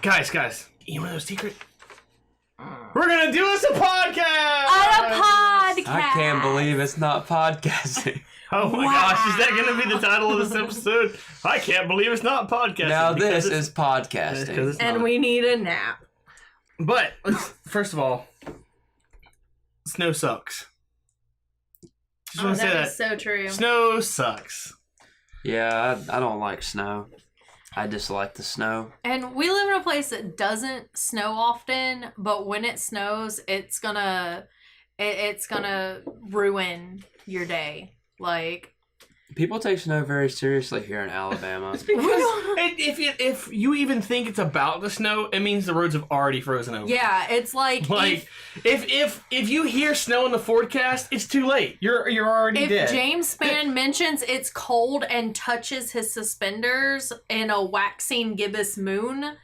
Guys, you want to know a secret? We're gonna do us a podcast! On a podcast! I can't believe it's not podcasting. Oh my gosh, is that gonna be the title of this episode? I can't believe it's not podcasting. Now this is podcasting. And we need a nap. But, first of all, snow sucks. Just want to say that. Is so true. Snow sucks. Yeah, I don't like snow. I dislike the snow. And we live in a place that doesn't snow often, but when it snows, it's gonna ruin your day. Like, people take snow very seriously here in Alabama. It's because if you even think it's about to snow, it means the roads have already frozen over. yeah, it's like if you hear snow in the forecast, it's too late. You're already dead. If James Spann mentions it's cold and touches his suspenders in a waxing gibbous moon,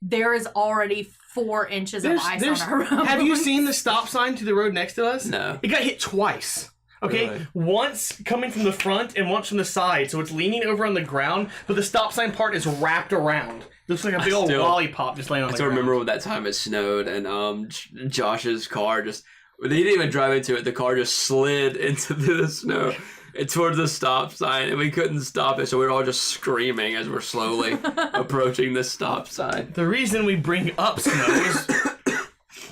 there is already 4 inches of ice on our road. Have you seen the stop sign to the road next to us? No. It got hit twice. Okay, Really? Once coming from the front and once from the side, so it's leaning over on the ground, but the stop sign part is wrapped around. It looks like a big old lollipop just laying on the ground. I still remember when that time it snowed and Josh's car just, he didn't even drive into it, the car just slid into the snow and towards the stop sign and we couldn't stop it, so we were all just screaming as we're slowly approaching the stop sign. The reason we bring up snow is...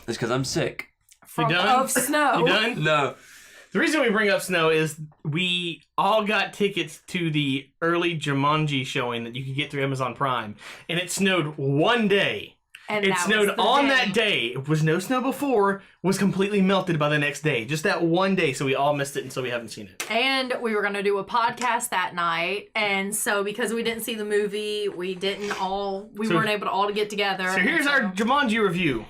It's because I'm sick. You done? Of snow. You done? No. The reason we bring up snow is we all got tickets to the early Jumanji showing that you could get through Amazon Prime, and it snowed one day. And it that snowed was the on day. that day. It was no snow before, was completely melted by the next day. Just that one day, so we all missed it, and so we haven't seen it. And we were going to do a podcast that night, and so because we didn't see the movie, we weren't able to all to get together. So here's our Jumanji review.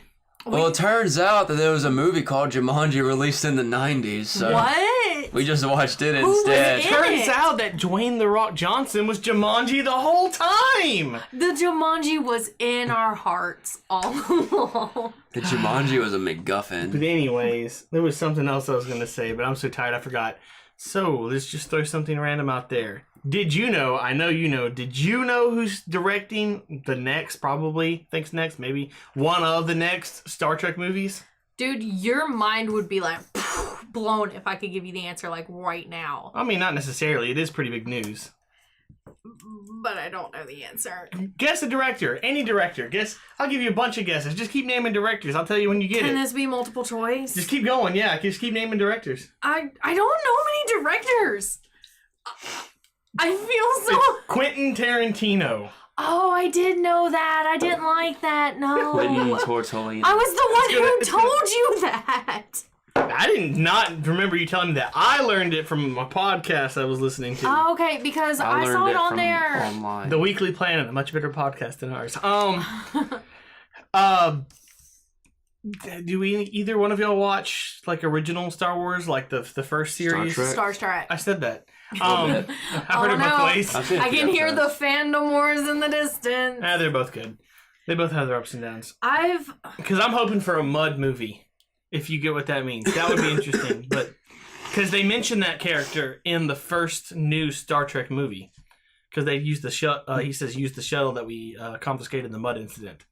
Well, it turns out that there was a movie called Jumanji released in the 90s, so What? we just watched it was instead. in it? Turns out that Dwayne "The Rock" Johnson was Jumanji the whole time. The Jumanji was in our hearts all along. The Jumanji was a But MacGuffin. anyways, there was something else I was going to say, but I'm so tired I forgot. So, let's just throw something random out there. Did you know, I know you know, did you know who's directing the next, maybe one of the next Star Trek movies? Dude, your mind would be like blown if I could give you the answer like right now. I mean, not necessarily. It is pretty big news. But I don't know the answer. Guess a director. Any director. Guess. I'll give you a bunch of guesses. Just keep naming directors. I'll tell you when you get Can it. this be multiple choice? Just keep going. Yeah, just keep naming directors. I don't know many directors. I feel so... It's Quentin Tarantino. Oh, I did know that. I didn't like that. No. Quentin Tortellini. I was the one who It's told you that. I did not remember you telling me that. I learned it from a podcast I was listening to. Oh, okay, because I learned saw it on from there. online. The Weekly Planet, a much better podcast than ours. Do we either one of y'all watch like original Star Wars, like the first series? Trek. Star Trek. I said that. bit. I've heard it both ways. I've seen a I few can hear the episodes. fandom wars in the distance. They're both good. They both have their ups and downs. I've Because I'm hoping for a mud movie, if you get what that means. That would be interesting. But because they mentioned that character in the first new Star Trek movie, because they used the he says use the shuttle that we confiscated in the mud incident.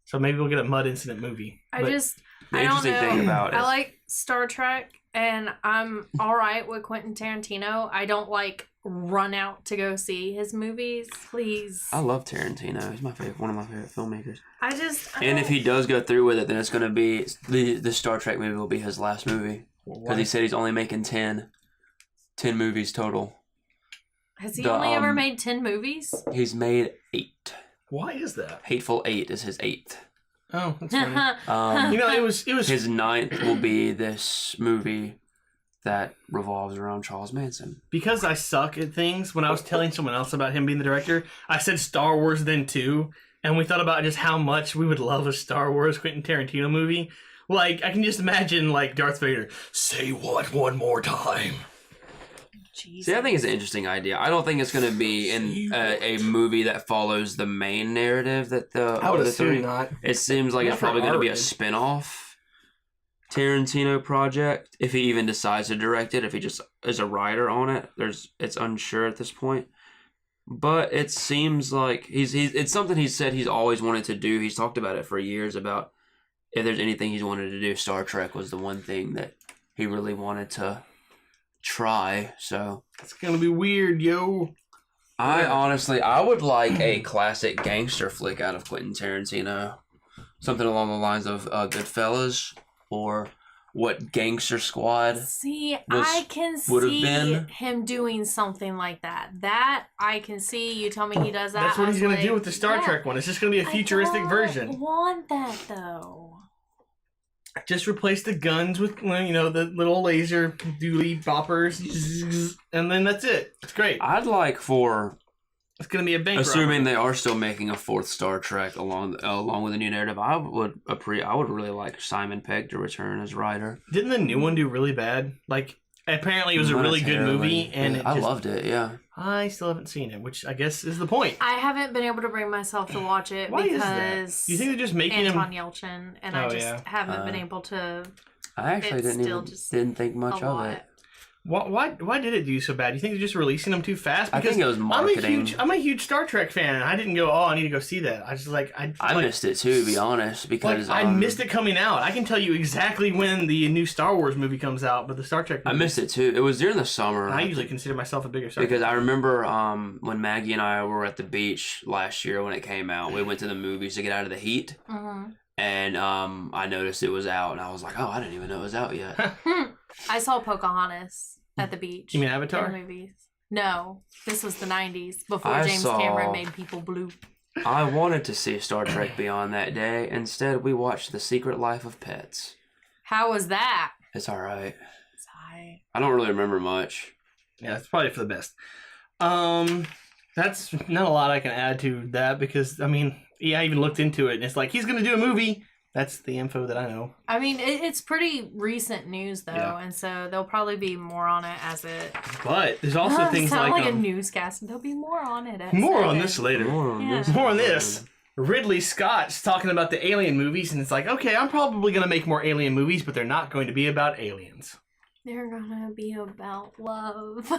So maybe we'll get a mud incident movie. I But The don't interesting know. thing about it I is like Star Trek, and I'm all right with Quentin Tarantino. I don't like run out to go see his movies. Please. I love Tarantino. He's one of my favorite filmmakers. And If he does go through with it, then it's going to be the Star Trek movie will be his last movie because he said he's only making 10 movies total. has he only ever made 10 movies? He's made 8. Why is that? Hateful Eight is his 8th. Oh, that's funny. it was His 9th will be this movie that revolves around Charles Manson. because I suck at things. When I was telling someone else about him being the director, I said Star Wars then too, and we thought about just how much we would love a Star Wars Quentin Tarantino movie. Like I can just imagine like Darth Vader, say what one more time. Jesus. See, I think it's an interesting idea. I don't think it's going to be in a movie that follows the main narrative that I would of the assume three. not. It seems like Not it's probably for going to be a R-rated. spin-off Tarantino project if he even decides to direct it. If he just is a writer on it, it's unsure at this point. But it seems like it's something he said he's always wanted to do. He's talked about it for years about if there's anything he's wanted to do. Star Trek was the one thing that he really wanted to try. So it's gonna be weird, yo. I would like a classic gangster flick out of Quentin Tarantino. Something along the lines of Goodfellas or what Gangster Squad. See, I can see him doing something like that. That I can see. You tell me he does that. That's what he's going to do with the Star Trek one. It's just going to be a futuristic version. I don't want that, though. Just replace the guns with, the little laser dooley boppers, and then that's it. It's great. I'd like for... It's going to be a bank assuming they are still making a fourth Star Trek along with a new narrative. I would really like Simon Pegg to return as writer. Didn't the new one do really bad? Like, apparently it was a really good movie, and I loved it. Yeah, I still haven't seen it, which I guess is the point. I haven't been able to bring myself to watch it Why because is that? You think they're just making Anton Yelchin, and I just haven't been able to. I actually didn't think much of it. Why did it do so bad? Do you think they're just releasing them too fast? Because I think it was marketing. I'm a huge Star Trek fan, and I didn't go, I need to go see that. I just I missed it too, to be honest, because I missed it coming out. I can tell you exactly when the new Star Wars movie comes out, but the Star Trek movie, I missed it too. It was during the summer. I usually consider myself a bigger Star Trek because I remember when Maggie and I were at the beach last year when it came out. We went to the movies to get out of the heat. And I noticed it was out, and I was like, I didn't even know it was out yet. I saw Pocahontas at the beach. You mean Avatar? In the movies. No, this was the 90s, before James Cameron made people blue. I wanted to see Star Trek Beyond that day. Instead, we watched The Secret Life of Pets. How was that? It's alright. It's alright. I don't really remember much. Yeah, it's probably for the best. That's not a lot I can add to that because, I even looked into it, and it's like, he's going to do a movie. That's the info that I know. I mean, it's pretty recent news, though, and so there'll probably be more on it as it... But there's also things like... a newscast, and there'll be more on it. More on this later. More on this. Ridley Scott's talking about the Alien movies, and it's like, okay, I'm probably going to make more Alien movies, but they're not going to be about aliens. They're going to be about love.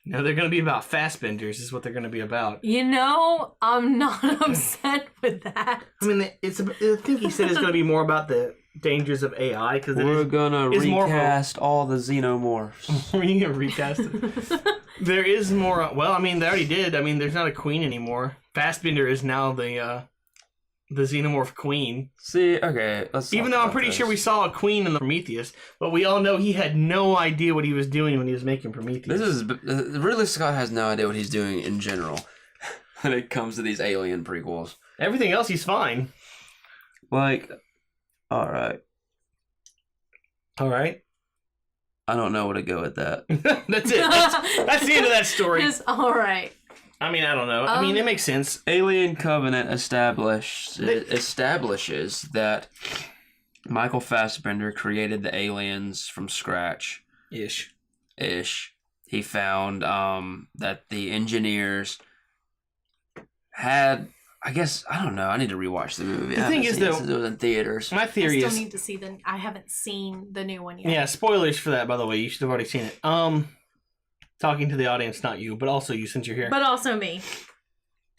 No, they're going to be about Fassbenders is what they're going to be about. I'm not upset with that. I think he said it's going to be more about the dangers of AI. Cause we're going to recast all the xenomorphs. Are you going to recast it? There is more... Well, they already did. There's not a queen anymore. Fassbender is now the xenomorph queen. See, okay. Even though I'm pretty sure we saw a queen in the Prometheus, but we all know he had no idea what he was doing when he was making Prometheus. Ridley Scott has no idea what he's doing in general when it comes to these Alien prequels. Everything else, he's fine. Like, all right. I don't know where to go with that. That's it. That's the end of that story. It's all right. I don't know. It makes sense. Alien Covenant establishes that Michael Fassbender created the aliens from scratch. Ish. He found that the engineers had... I guess, I don't know. I need to rewatch the movie. The thing is, though, it was in theaters. My theory is... I still need to see I haven't seen the new one yet. Yeah, spoilers for that, by the way. You should have already seen it. Talking to the audience, not you, but also you since you're here. But also me.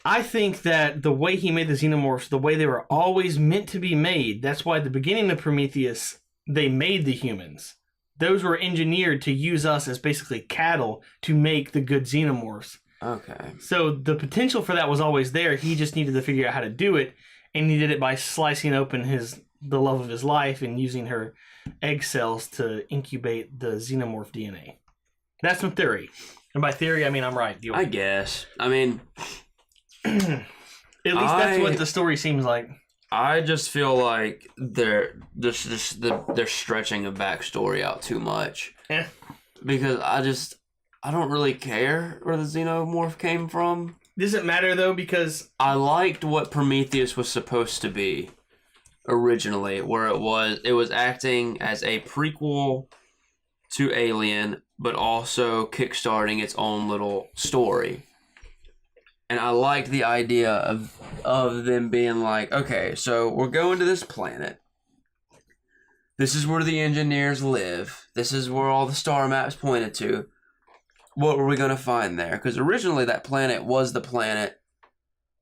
I think that the way he made the xenomorphs, the way they were always meant to be made, that's why at the beginning of Prometheus, they made the humans. Those were engineered to use us as basically cattle to make the good xenomorphs. Okay. So the potential for that was always there. He just needed to figure out how to do it, and he did it by slicing open the love of his life and using her egg cells to incubate the xenomorph DNA. That's my theory. And by theory, I'm right. I guess. At least that's what the story seems like. I just feel like they're stretching a backstory out too much. Yeah. Because I don't really care where the xenomorph came from. Does it matter though? Because I liked what Prometheus was supposed to be originally, where it was acting as a prequel to Alien, but also kickstarting its own little story. And I liked the idea of them being like, okay, so we're going to this planet. This is where the engineers live. This is where all the star maps pointed to. what were we going to find there? Because originally that planet was the planet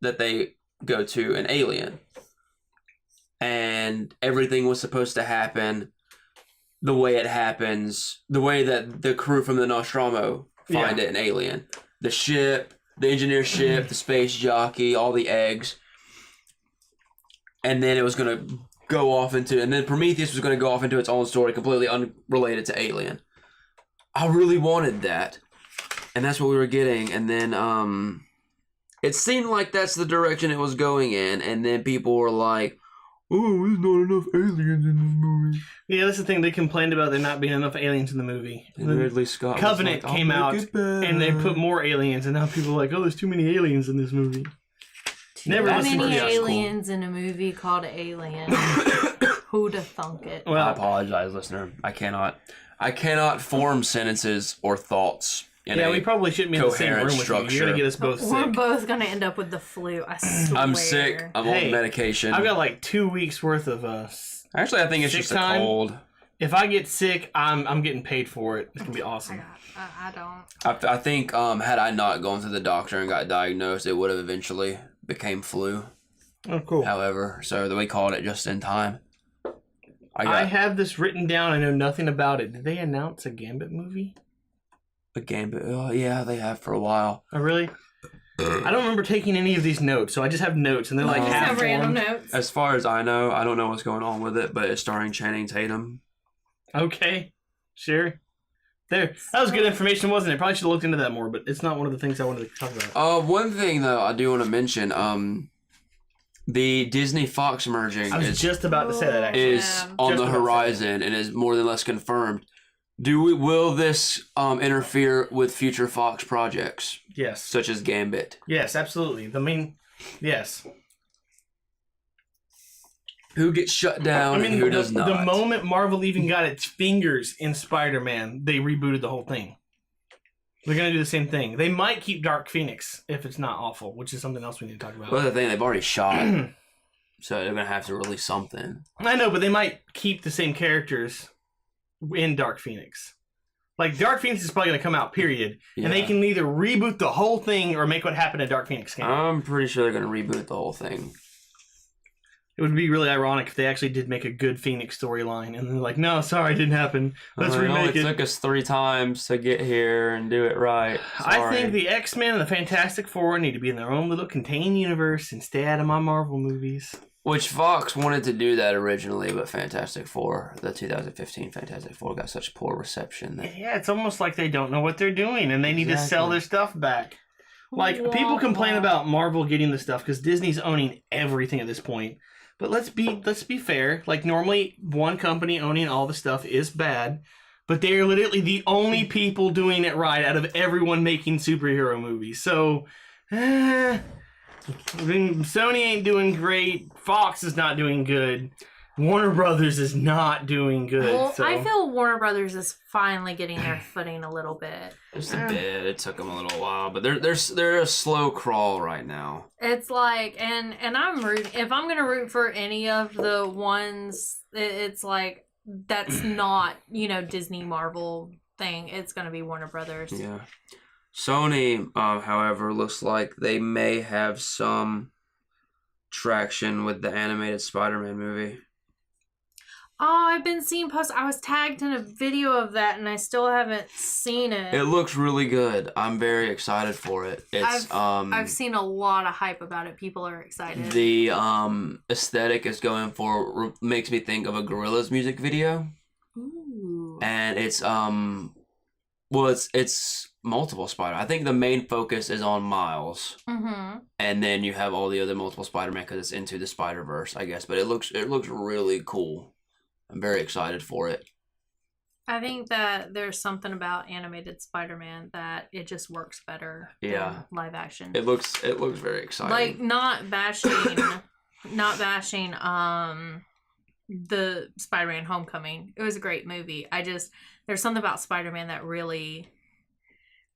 that they go to in Alien. And everything was supposed to happen the way it happens, the way that the crew from the Nostromo find it in Alien. The ship, the engineer ship, the space jockey, all the eggs. And then it was going to go off into, and then Prometheus was going to go off into its own story, completely unrelated to Alien. I really wanted that. And that's what we were getting. And then it seemed like that's the direction it was going in. And then people were like, oh, there's not enough aliens in this movie. Yeah, that's the thing. They complained about there not being enough aliens in the movie. And Ridley Scott Covenant came out, and they put more aliens, and now people are like, oh, there's too many aliens in this movie. Never Too listened to many that. aliens in a movie called Alien. Who'da thunk it? Well, I apologize, listener. I cannot form sentences or thoughts. We probably shouldn't be in the same room with you. You're gonna get us both We're sick. both gonna end up with the flu. I swear. I'm sick. I'm on medication. I've got like 2 weeks worth of Actually, I think it's sick just time. a cold. If I get sick, I'm getting paid for it. It's gonna be awesome. I don't. I think had I not gone to the doctor and got diagnosed, it would have eventually became flu. Oh, cool. However, so we called it just in time. I have this written down. I know nothing about it. Did they announce a Gambit movie? A Gambit. Oh, yeah, they have for a while. Oh, really? I don't remember taking any of these notes, so I just have notes, and they're like half have random formed. notes. As far as I know, I don't know what's going on with it, but it's starring Channing Tatum. Okay, sure. There, that was good information, wasn't it? Probably should have looked into that more, but it's not one of the things I wanted to talk about. One thing though, I do want to mention, the Disney Fox merging I was just about to say that. Actually, is on the horizon and is more than less confirmed. Will this interfere with future Fox projects? Yes. Such as Gambit. Yes, absolutely. Yes. Who gets shut down and who does not? The moment Marvel even got its fingers in Spider-Man, they rebooted the whole thing. They're going to do the same thing. They might keep Dark Phoenix if it's not awful, which is something else we need to talk about. Well, the thing, they've already shot, so they're going to have to release something. I know, but they might keep the same characters in Dark Phoenix. Like, Dark Phoenix is probably going to come out, period. Yeah. And they can either reboot the whole thing or make what happened in Dark Phoenix game. I'm pretty sure they're going to reboot the whole thing. It would be really ironic if they actually did make a good Phoenix storyline, and they're like, no, sorry, it didn't happen. Let's remake it. It took us 3 times to get here and do it right. Sorry. I think the X-Men and the Fantastic Four need to be in their own little contained universe and stay out of my Marvel movies. Which Fox wanted to do that originally, but Fantastic Four, the 2015 Fantastic Four, got such poor reception. Yeah, it's almost like they don't know what they're doing, and they need to sell their stuff back. Like, people complain about Marvel getting the stuff because Disney's owning everything at this point. But let's be fair. Like, normally one company owning all the stuff is bad, but they are literally the only people doing it right out of everyone making superhero movies. So, Sony ain't doing great. Fox is not doing good. Warner Brothers is not doing good. Well, so. I feel Warner Brothers is finally getting their footing a little bit. Just a bit. It took them a little while, but they're a slow crawl right now. It's like, and I'm rooting. If I'm gonna root for any of the ones, it's like that's not Disney Marvel thing. It's gonna be Warner Brothers. Yeah. Sony, however, looks like they may have some traction with the animated Spider-Man movie. Oh, I've been seeing posts. I was tagged in a video of that, and I still haven't seen it. It looks really good. I'm very excited for it. I've seen a lot of hype about it. People are excited. The aesthetic is going for makes me think of a Gorillaz music video. Ooh. And it's it's multiple Spider. I think the main focus is on Miles. Mm-hmm. And then you have all the other multiple Spider-Man because it's into the Spider-Verse, I guess. But it looks really cool. I'm very excited for it. I think that there's something about animated Spider-Man that it just works better than live action. It looks very exciting. Like not bashing the Spider-Man Homecoming. It was a great movie. There's something about Spider-Man that really,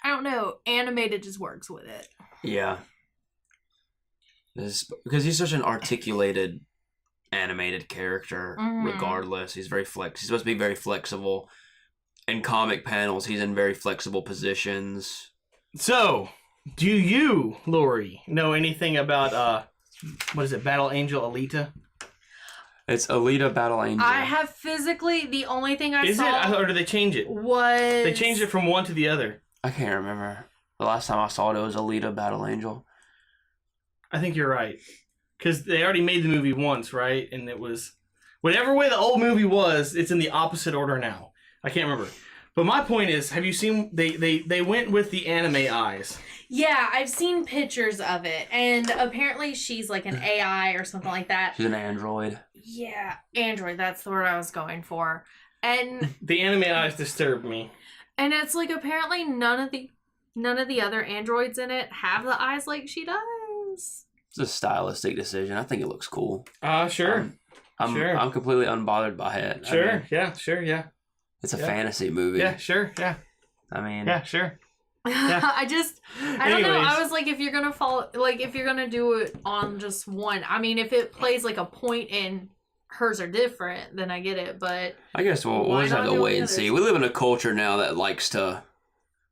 I don't know, animated just works with it. Yeah. Because he's such an articulated animated character. Regardless, he's supposed to be very flexible. in comic panels, he's in very flexible positions. So, do you, Lori, know anything about what is it, Battle Angel Alita? It's Alita Battle Angel. I have physically the only thing I saw. Is it, or did they change it? Was They changed it from one to the other. I can't remember. The last time I saw it was Alita Battle Angel. I think you're right. Because they already made the movie once, right? And it was... Whatever way the old movie was, it's in the opposite order now. I can't remember. But my point is, have you seen... They went with the anime eyes. Yeah, I've seen pictures of it. And apparently she's like an AI or something like that. She's an android. Yeah, android. That's the word I was going for. And The anime eyes disturbed me. and it's like apparently none of the other androids in it have the eyes like she does. It's a stylistic decision. I think it looks cool. Sure. Sure. I'm completely unbothered by it. Sure. I mean, Yeah. it's a Yeah. fantasy movie. Yeah, sure. Yeah. I mean, Yeah, sure. Yeah. I don't know. Anyways. I was like, if you're gonna do it on just one, I mean, if it plays like a point and hers are different, then I get it. But I guess we'll Why just have not to do wait the and see. others? We live in a culture now that likes to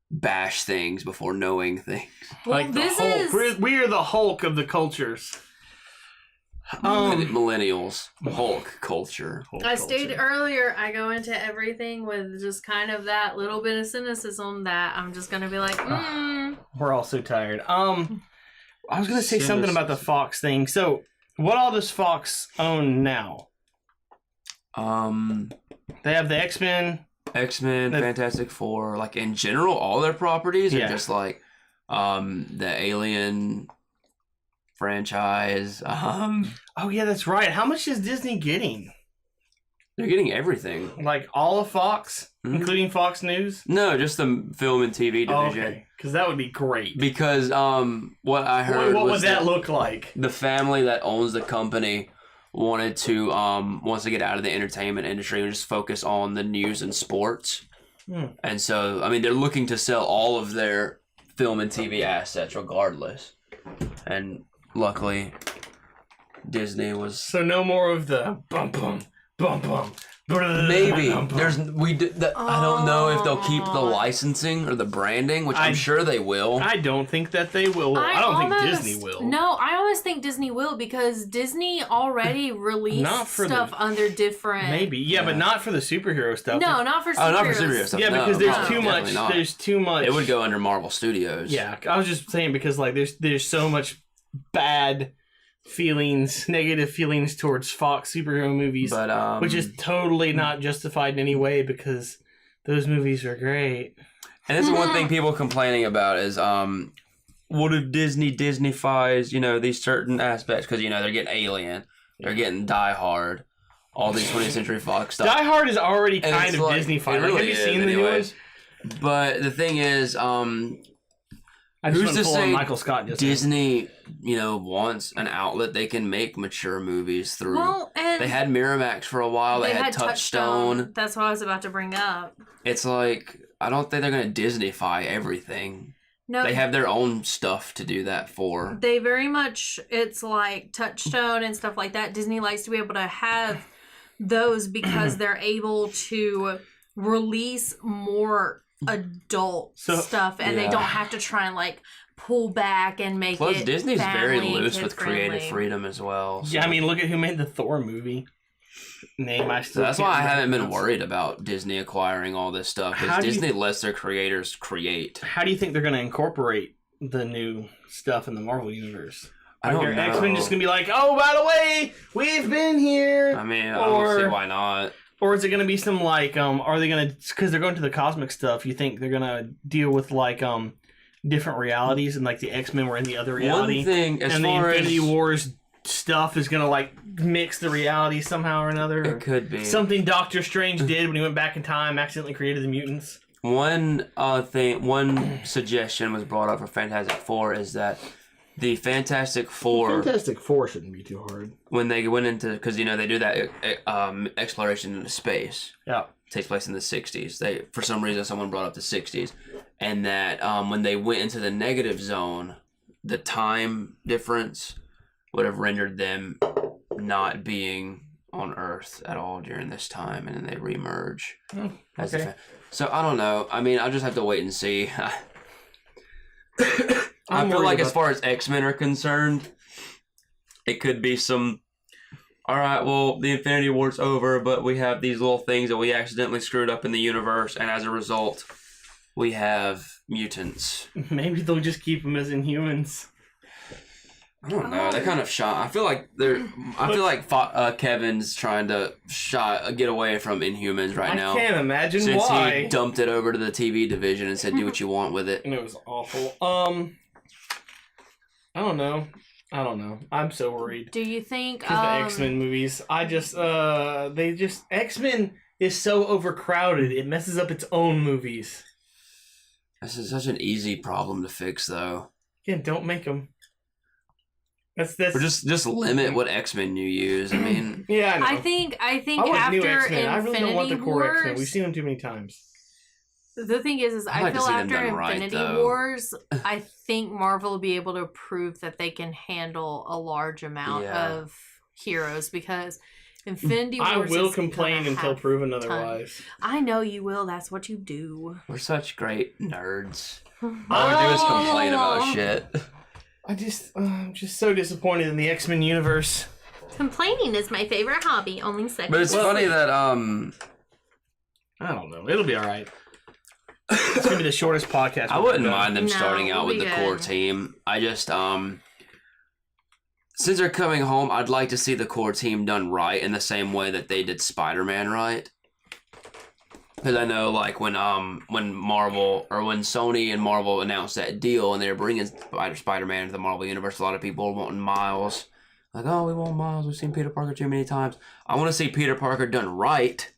bash things before knowing things. well, Like the this Hulk. is We are the Hulk of the cultures. Millennials, Hulk culture. Hulk I culture. stated earlier, I go into everything with just kind of that little bit of cynicism that I'm just gonna be like, We're all so tired. I was gonna say something about the Fox thing. So, what all does Fox own now? They have the X-Men. X-Men, The- Fantastic Four, like in general, all their properties are Yeah. just like the Alien franchise. Oh yeah, that's right. How much is Disney getting? They're getting everything. Like all of Fox, Mhm. including Fox News. No, just the film and TV Oh, division. okay, because that would be great. Because what I heard What was would that look like? the family that owns the company wants to get out of the entertainment industry and just focus on the news and sports. And so, I mean, they're looking to sell all of their film and TV assets regardless. And luckily, Disney was... So no more of the bum bum bum bum. Maybe. Bum, bum. I don't know if they'll keep the licensing or the branding, which I'm sure they will. I don't think that they will. I don't think Disney will. No, I almost think Disney will because Disney already released Not for stuff under different. Maybe, yeah, but not for the superhero stuff. No, not for superheroes. Oh, not for superhero stuff. Yeah, No, because there's no, too much. definitely not. There's too much. It would go under Marvel Studios. Yeah, I was just saying because like there's so much bad feelings, negative feelings towards Fox superhero movies, But which is totally not justified in any way because those movies are great. and this is one thing people complaining about is what if Disney-fies, these certain aspects, because they're getting Alien, they're getting Die Hard, all these 20th Century Fox stuff. Die Hard is already And kind it's of like- Disney-fied. it really Have you is, seen the anyway. news? But the thing is, I just who's went to full on say Michael Scott just Disney, wants an outlet they can make mature movies through. Well, and They had Miramax for a while. They had Touchstone. That's what I was about to bring up. It's like, I don't think they're going to Disney-fy everything. No, They have their own stuff to do that for. They very much, it's like Touchstone and stuff like that. Disney likes to be able to have those because they're able to release more adult stuff and they yeah. don't have to try and like pull back and make Plus, it Disney's very family, loose with creative kid-friendly. freedom as well. So. Yeah, I mean, look at who made the Thor movie. Name I So still. that's can't why I haven't been pronounce. worried about Disney acquiring all this stuff, How because do you- Disney lets their creators create. How do you think they're going to incorporate the new stuff in the Marvel universe? I don't know. X-Men just going to be like, oh, by the way, we've been here. I mean, I don't see why not. Or is it going to be some like, are they going to, because they're going to the cosmic stuff, you think they're going to deal with like different realities and like the X-Men were in the other reality? One thing, as and the far Infinity as Wars stuff is going to like mix the reality somehow or another? it could be. Something Doctor Strange did when he went back in time, accidentally created the mutants. One suggestion was brought up for Fantastic Four is that the Fantastic Four, Fantastic Four shouldn't be too hard. when they went into, because they do that exploration into space, Yeah. takes place in the 60s. For some reason, someone brought up the 60s, and that when they went into the negative zone, the time difference would have rendered them not being on Earth at all during this time, and then they reemerge. Oh, as okay. So I don't know. I mean, I'll just have to wait and see. I I'm feel worried like as about- far as X-Men are concerned, it could be some. All right, well, the Infinity War's over, but we have these little things that we accidentally screwed up in the universe, and as a result, we have mutants. Maybe they'll just keep them as Inhumans. I don't know. They're kind of shy. I feel like Kevin's trying to get away from Inhumans right now. I can't imagine since why. he dumped it over to the TV division and said, "Do what you want with it." And it was awful. I don't know. I'm so worried. Do you think Because the X-Men movies, X-Men is so overcrowded, it messes up its own movies. This is such an easy problem to fix, though. Again, don't make them. That's Or just limit what X-Men you use. I mean, yeah, I know. I think I want new after X-Men. I really don't want the Infinity core X-Men. Wars, We've seen them too many times. the thing is I'd I like to feel see them after done right, Infinity though. Wars, I think Marvel will be able to prove that they can handle a large amount Yeah. of heroes because Infinity Wars. I will is complain gonna until have proven ton. otherwise. I know you will. That's what you do. we're such great nerds. All we do is complain about shit. I'm just so disappointed in the X-Men universe. Complaining is my favorite hobby. Only second. But it's funny that I don't know. It'll be all right. It's gonna be the shortest podcast. I we've wouldn't done. mind them No, starting out we'll with be the core good. team. I just since they're coming home, I'd like to see the core team done right in the same way that they did Spider-Man right. Because I know, like when Sony and Marvel announced that deal and they were bringing Spider-Man into the Marvel universe, a lot of people were wanting Miles. Like, oh, we want Miles. We've seen Peter Parker too many times. I want to see Peter Parker done right.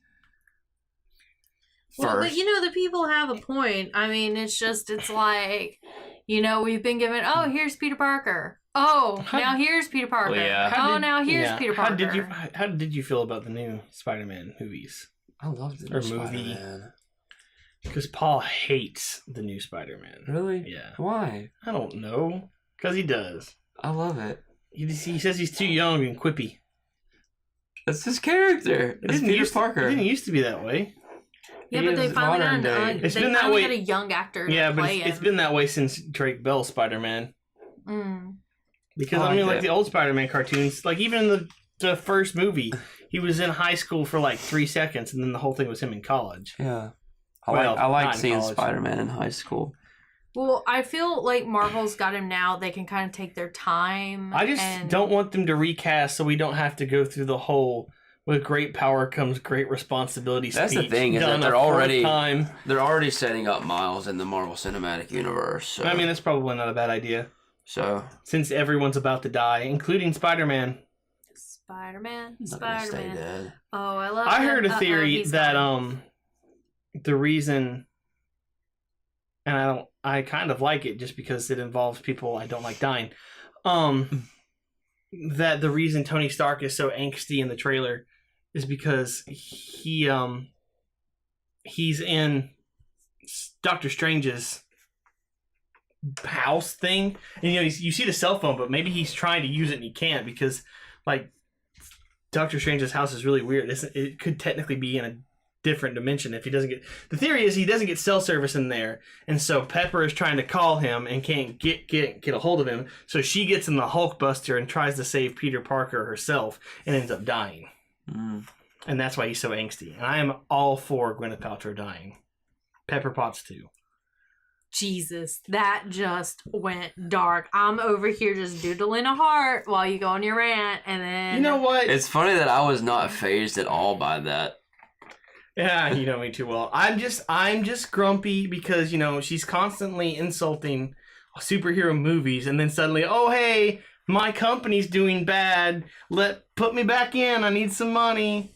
Well, First. but you know, the people have a point. I mean, it's like, you know, we've been given, oh, here's Peter Parker. Oh, now here's Peter Parker. Well, yeah. Now here's Peter Parker. How did you feel about the new Spider-Man movies? I love the Or new movie. Spider-Man. Because Paul hates the new Spider-Man. Really? Yeah. Why? I don't know. Because he does. I love it. He says he's too young and quippy. That's his character. It It's didn't Peter used to- Parker. It didn't used to be that way. Yeah, He but they is finally modern day. It's been that finally way- got a young actor to Yeah, but play it's him. been that way since Drake Bell's Spider-Man. Mm. Because, I I mean, like like it. the old Spider-Man cartoons, like even in the first movie, he was in high school for like 3 seconds, and then the whole thing was him in college. Yeah. Well, I not like in seeing college. Spider-Man in high school. Well, I feel like Marvel's got him now. They can kind of take their time. I just and don't want them to recast so we don't have to go through the whole with great power comes great responsibility That's the speech thing, is that done they're a fourth already- time. They're already setting up Miles in the Marvel Cinematic Universe. So, I mean, that's probably not a bad idea so since everyone's about to die, including Spider-Man. Spider-Man. I'm not gonna stay Spider-Man. dead. Oh, I love. I him. heard a Uh-oh, theory he's that gone. the reason, and I kind of like it just because it involves people I don't like dying. That the reason Tony Stark is so angsty in the trailer is because he's in Doctor Strange's house thing, and you see the cell phone, but maybe he's trying to use it and he can't because like Doctor Strange's house is really weird. It could technically be in a different dimension if he doesn't get. The theory is he doesn't get cell service in there, and so Pepper is trying to call him and can't get a hold of him. So she gets in the Hulkbuster and tries to save Peter Parker herself and ends up dying. Mm. And that's why he's so angsty. And I am all for Gwyneth Paltrow dying. Pepper Potts too. Jesus, that just went dark. I'm over here just doodling a heart while you go on your rant, and then You know what? It's funny that I was not phased at all by that. Yeah, you know me too well. I'm just grumpy because she's constantly insulting superhero movies, and then suddenly, oh hey, my company's doing bad. Put me back in. I need some money.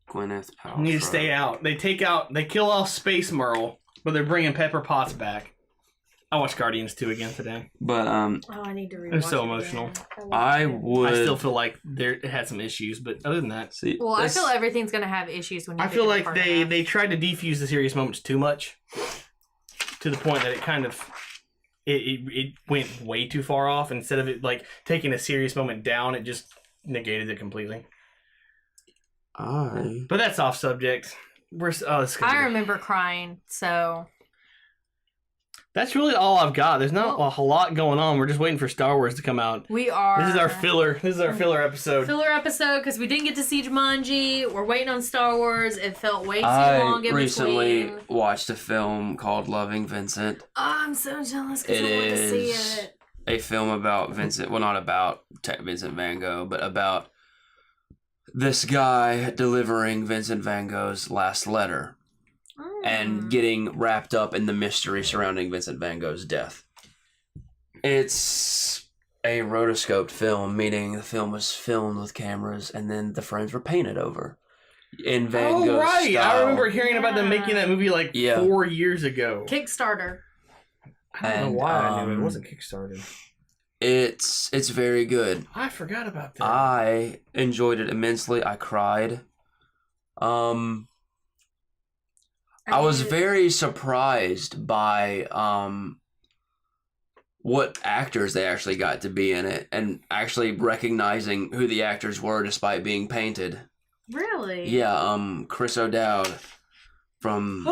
Gwyneth Paltrow. I need to stay out. They kill off Space Merle, but they're bringing Pepper Potts back. I watched Guardians 2 again today. But oh, I need to rewatch. It was so it emotional. again. I love it. would. I still feel like it had some issues, but other than that, see. Well, I this- feel everything's gonna have issues when you I get feel to like part they half. tried to defuse the serious moments too much, to the point that it kind of it went way too far off. Instead of it like taking a serious moment down, it just negated it completely. I But that's off subject. I remember crying, so That's really all I've got. There's not a whole lot going on. We're just waiting for Star Wars to come out. we are. This is our filler. This is our filler episode. Filler episode because we didn't get to see Jumanji. We're waiting on Star Wars. It felt way too long in recently between. watched a film called Loving Vincent. Oh, I'm so jealous because I want to see it. A film about Vincent. Well, not about Vincent Van Gogh, but about this guy delivering Vincent Van Gogh's last letter. And getting wrapped up in the mystery surrounding Vincent Van Gogh's death. It's a rotoscoped film, meaning the film was filmed with cameras and then the frames were painted over. In Van Gogh's right. style. I remember hearing about them making that movie 4 years ago. Kickstarter. I don't know why I knew it. It wasn't Kickstarter. It's very good. I forgot about that. I enjoyed it immensely. I cried. I was very surprised by what actors they actually got to be in it, and actually recognizing who the actors were despite being painted. Really? Yeah, Chris O'Dowd from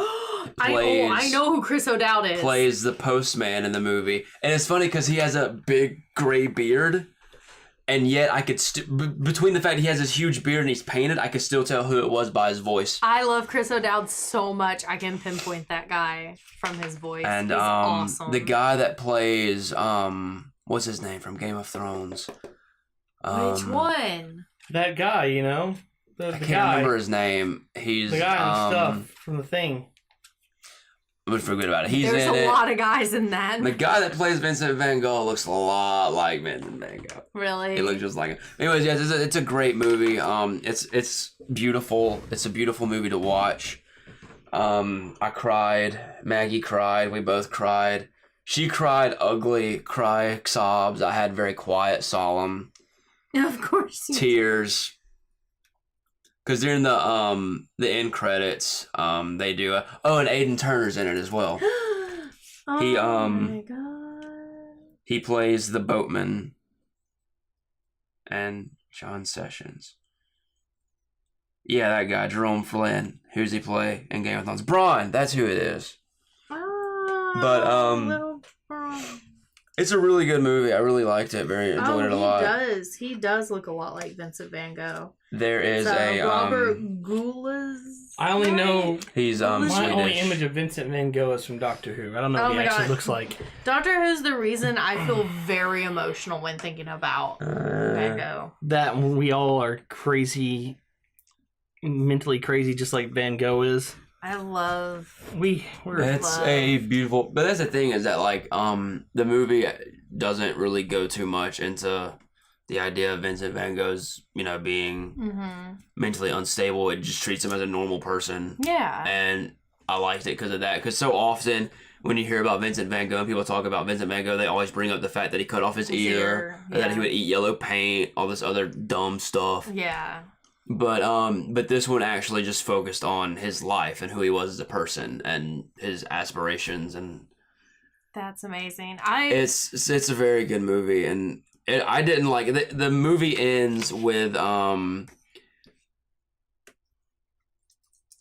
I know who Chris O'Dowd is. plays the postman in the movie, and it's funny because he has a big gray beard. And yet, I could between the fact he has this huge beard and he's painted, I could still tell who it was by his voice. I love Chris O'Dowd so much. I can pinpoint that guy from his voice. And He's awesome. the guy that plays what's his name from Game of Thrones? Which one? That guy, you know, I can't remember his name. He's the guy and stuff from the thing. I would forget about it. He's There's in a lot of guys in that. The guy that plays Vincent Van Gogh looks a lot like Vincent Van Gogh. Really? He looks just like him. Anyways, yes, it's a great movie. It's beautiful. It's a beautiful movie to watch. I cried. Maggie cried. We both cried. She cried ugly sobs. I had very quiet, solemn Of course. tears. Because during the end credits, they do and Aiden Turner's in it as well. Oh my god. He plays the boatman. And John Sessions. Yeah, that guy, Jerome Flynn. Who's he play in Game of Thrones? Bronn, that's who it is. But Little Bronn. it's a really good movie. I really liked it. Enjoyed it a lot. He does look a lot like Vincent Van Gogh. There is Robert Goulas. I only know he's my Swedish. only image of Vincent Van Gogh is from Doctor Who. I don't know what he actually looks like. Doctor Who's the reason I feel very emotional when thinking about Van Gogh. That we all are crazy, mentally crazy, just like Van Gogh is. I love. It's a beautiful. But that's the thing is that the movie doesn't really go too much into the idea of Vincent Van Gogh's being mentally unstable. It just treats him as a normal person. Yeah. And I liked it because of that. Because so often when you hear about Vincent Van Gogh and people talk about Vincent Van Gogh, they always bring up the fact that he cut off his ear, or that he would eat yellow paint, all this other dumb stuff. Yeah. But this one actually just focused on his life and who he was as a person and his aspirations, and that's amazing. It's a very good movie, and I didn't like it. The movie ends with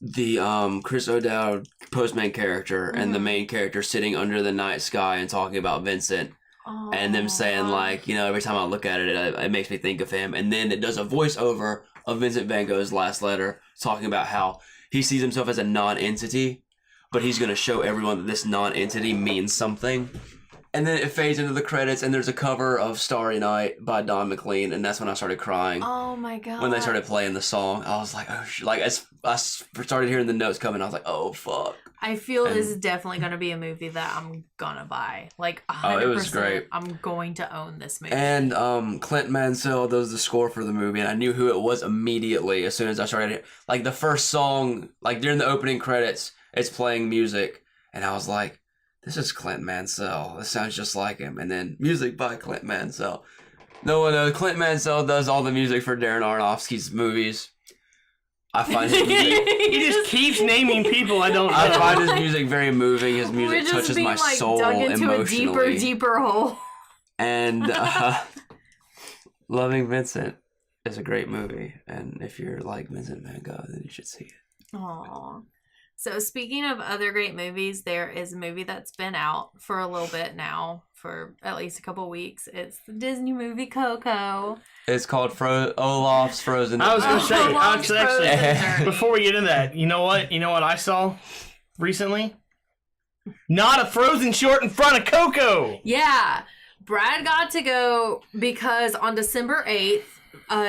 the Chris O'Dowd postman character and the main character sitting under the night sky and talking about Vincent. And them saying every time I look at it, it makes me think of him. And then it does a voiceover of Vincent Van Gogh's last letter, talking about how he sees himself as a non-entity, but he's going to show everyone that this non-entity means something. And then it fades into the credits, and there's a cover of Starry Night by Don McLean, and that's when I started crying. Oh my god! When they started playing the song, I was like, oh shit. As I started hearing the notes coming, I was like, oh fuck. I feel this is definitely going to be a movie that I'm gonna buy. 100%. It was great. I'm going to own this movie. And Clint Mansell does the score for the movie, and I knew who it was immediately as soon as I started. The first song, during the opening credits, it's playing music, and I was like, this is Clint Mansell. This sounds just like him. And then music by Clint Mansell. No one knows. Clint Mansell does all the music for Darren Aronofsky's movies. I find his music. He just keeps naming people I don't know. I find his music very moving. His music touches my soul dug into emotionally. a deeper hole. And Loving Vincent is a great movie, and if you're like Vincent Van Gogh, then you should see it. Aww. So speaking of other great movies, there is a movie that's been out for a little bit now, for at least a couple weeks. It's the Disney movie Coco. It's called Olaf's Frozen. I was going to say, Olaf's Frozen actually, Journey. before we get into that, you know what? You know what I saw recently? Not a Frozen short in front of Coco. Yeah. Brad got to go because on December 8th,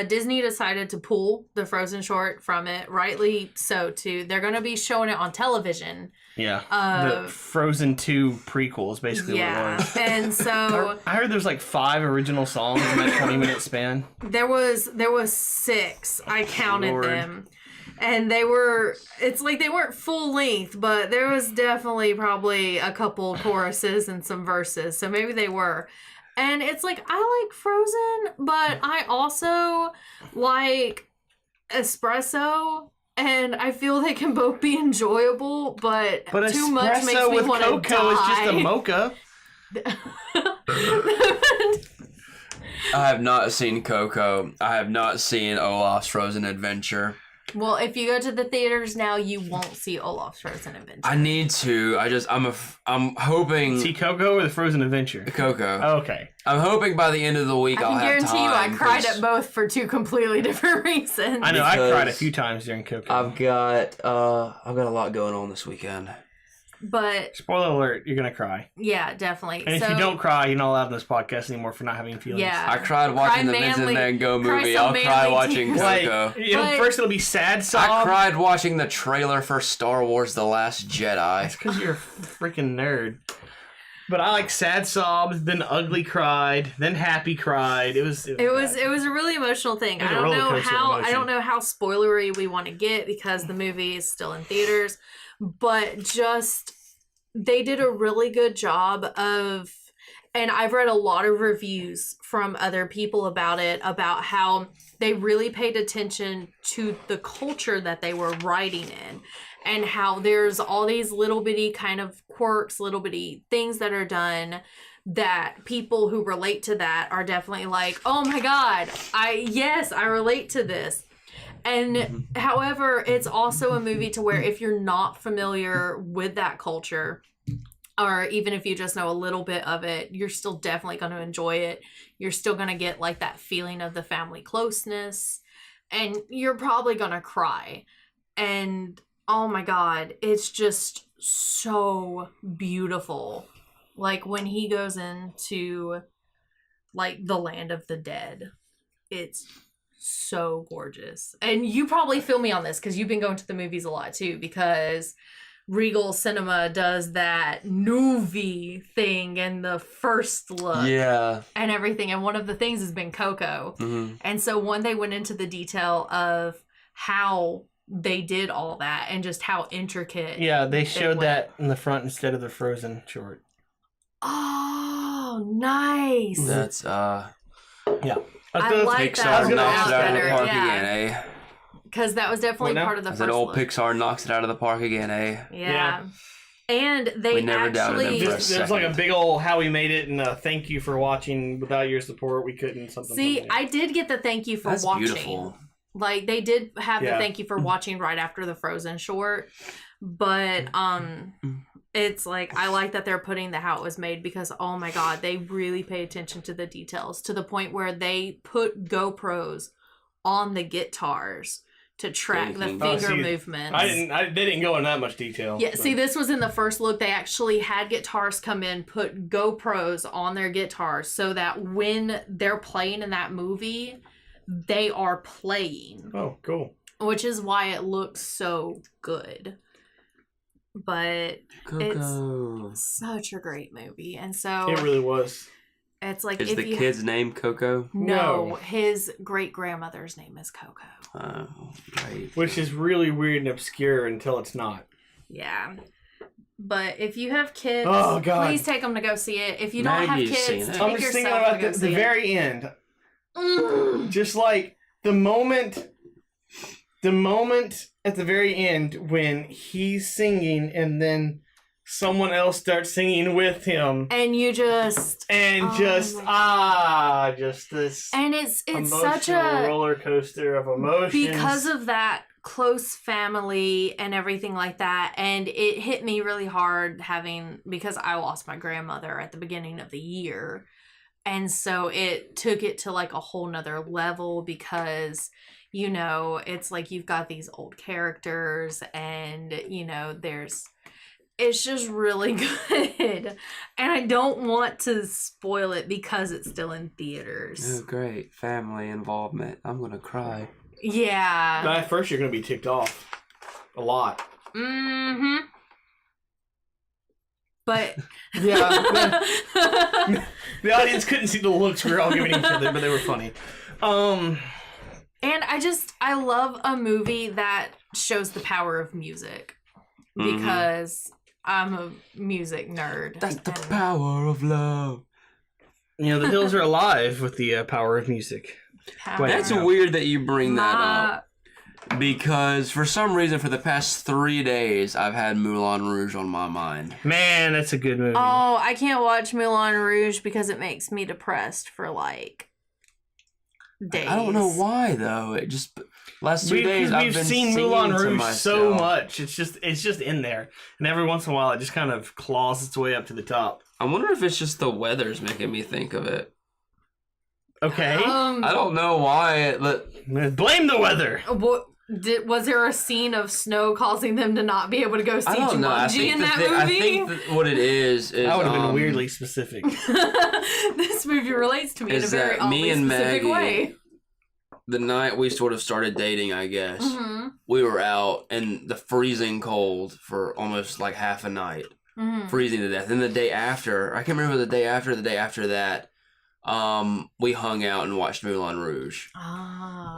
Disney decided to pull the Frozen short from it. Rightly so, too. They're going to be showing it on television. Yeah. The Frozen 2 prequel is basically what it was. And so I heard there's like 5 original songs in that 20-minute span. there was 6. I counted Lord. them. And it's like they weren't full length, but there was definitely probably a couple choruses and some verses. So maybe they were. And it's like, I like Frozen, but I also like Espresso. And I feel they can both be enjoyable, but too much makes Espresso me with want to die. Coco is just a mocha. I have not seen Coco. I have not seen Olaf's Frozen Adventure. Well, if you go to the theaters now, you won't see Olaf's Frozen Adventure. I need to. I'm hoping See Coco or the Frozen Adventure? Coco. Okay. I'm hoping by the end of the week I I'll can have guarantee you I time, cried 'cause at both for 2 completely different reasons. I know, I cried a Because few times during Coco. I've got a lot going on this weekend. But, Spoiler alert, you're going to cry. yeah, definitely. And if you don't cry, you're not allowed in this podcast anymore for not having feelings. Yeah. I cried watching the Cry Vincent manly- Van Gogh cry movie. some I'll cry manly watching tears. Coco. But- First it'll be sad I sob. cried watching the trailer for Star Wars The Last Jedi. That's because you're a freaking nerd. But I like sad sobs, then ugly cried, then happy cried. It was It bad. was a really emotional thing. It was I a don't roller know coaster of how emotion. spoilery we want to get because the movie is still in theaters, but just they did a really good job of, and I've read a lot of reviews from other people about it, about how they really paid attention to the culture that they were writing in, and how there's all these little bitty kind of quirks, little bitty things that are done that people who relate to that are definitely like, oh my God, I relate to this. And however, it's also a movie to where if you're not familiar with that culture, or even if you just know a little bit of it, you're still definitely going to enjoy it. You're still going to get like that feeling of the family closeness, and you're probably going to cry. And oh my God, it's just so beautiful. Like when he goes into like the land of the dead, it's so gorgeous. And you probably feel me on this because you've been going to the movies a lot too, because Regal Cinema does that Nuvi thing in the first look Yeah. and everything. And one of the things has been Coco. Mm-hmm. And so when they went into the detail of how they did all that and just how intricate. Yeah, they it showed went. that in the front instead of the Frozen short. Oh, nice. That's Yeah. I like that. Pixar gonna knocks ask it out of better, the park yeah. again, eh? Because that was definitely What now? part of the I first said old look. Pixar knocks it out of the park again, eh? Yeah. And they We never doubted them actually for a There's like a second. big old how we made it and thank you for watching. Without your support, we couldn't. Something. see. I did get the thank you for That's watching. beautiful. Like they did have the Yeah. thank you for watching right after the Frozen short, but it's like I like that they're putting the how it was made because oh my God, they really pay attention to the details to the point where they put GoPros on the guitars to track the Thinking. finger see, movements. They didn't go in that much detail. Yeah, but- see, this was in the first look. They actually had guitarists come in, put GoPros on their guitars so that when they're playing in that movie, they are playing, Oh, cool. which is why it looks so good. But Coco. such a great movie. And so It really was. it's like Is if the you kid's name Coco? No, No. his great grandmother's name is Coco. Oh, right. Which is really weird and obscure until it's not. Yeah. But if you have kids, Oh, God. please take them to go see it. If you don't Maggie's have seen kids, it. take I'm just thinking yourself about to go the see it. very end. Mm. Just like the moment at the very end when he's singing and then someone else starts singing with him. And you just... Just this And it's emotional such a... roller coaster of emotions. Because of that close family and everything like that, and it hit me really hard because I lost my grandmother at the beginning of the year, and so it took it to like a whole nother level because it's like you've got these old characters and it's just really good, and I don't want to spoil it because it's still in theaters. Oh, great family involvement. I'm gonna cry. Yeah. But at first, you're going to be ticked off. A lot. Mm-hmm. But... Yeah. The audience couldn't see the looks we were all giving each other, but they were funny. And I love a movie that shows the power of music. Because I'm a music nerd. That's the power of love. The Hills are alive with the power of music. That's weird that you bring that up. Because for some reason, for the past 3 days, I've had Moulin Rouge on my mind. Man, that's a good movie. Oh, I can't watch Moulin Rouge because it makes me depressed for like days. I don't know why though. It just last 2 days I've been seen singing Moulin to Rouge myself. so much. It's just in there, and every once in a while, it just kind of claws its way up to the top. I wonder if it's just the weather's making me think of it. Okay. I don't know why. Blame the weather. Was there a scene of snow causing them to not be able to go see Jumanji in that movie? I think what it is that would have been weirdly specific. This movie relates to me in a very oddly specific way. The night we sort of started dating, I guess, we were out in the freezing cold for almost like half a night, freezing to death. Then the day after, I can't remember the day after that, we hung out and watched Moulin Rouge.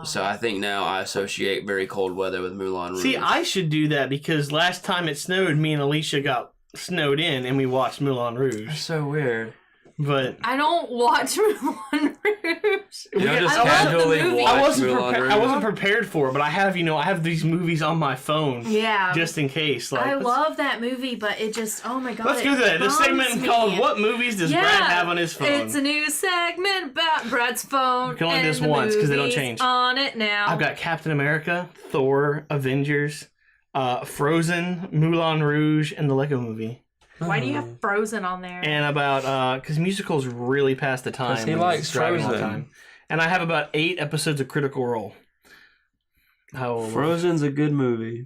So I think now I associate very cold weather with Moulin Rouge. See, I should do that because last time it snowed, me and Alicia got snowed in and we watched MoulinRouge. That's so weird. But I don't watch Moulin Rouge. You don't just casually watch Moulin Rouge? I wasn't prepared for it, but I have these movies on my phone. Yeah. Just in case. I love that movie, but it just, oh my god. Let's go to that. This segment called What Movies Does Brad Have on His Phone? It's a new segment about Brad's phone. You can only do this once because they don't change. On it now. I've got Captain America, Thor, Avengers, Frozen, Moulin Rouge, and the Lego Movie. Why do you have Frozen on there? And about, because musicals really pass the time. Because he likes Frozen. And I have about 8 episodes of Critical Role. Frozen's a good movie.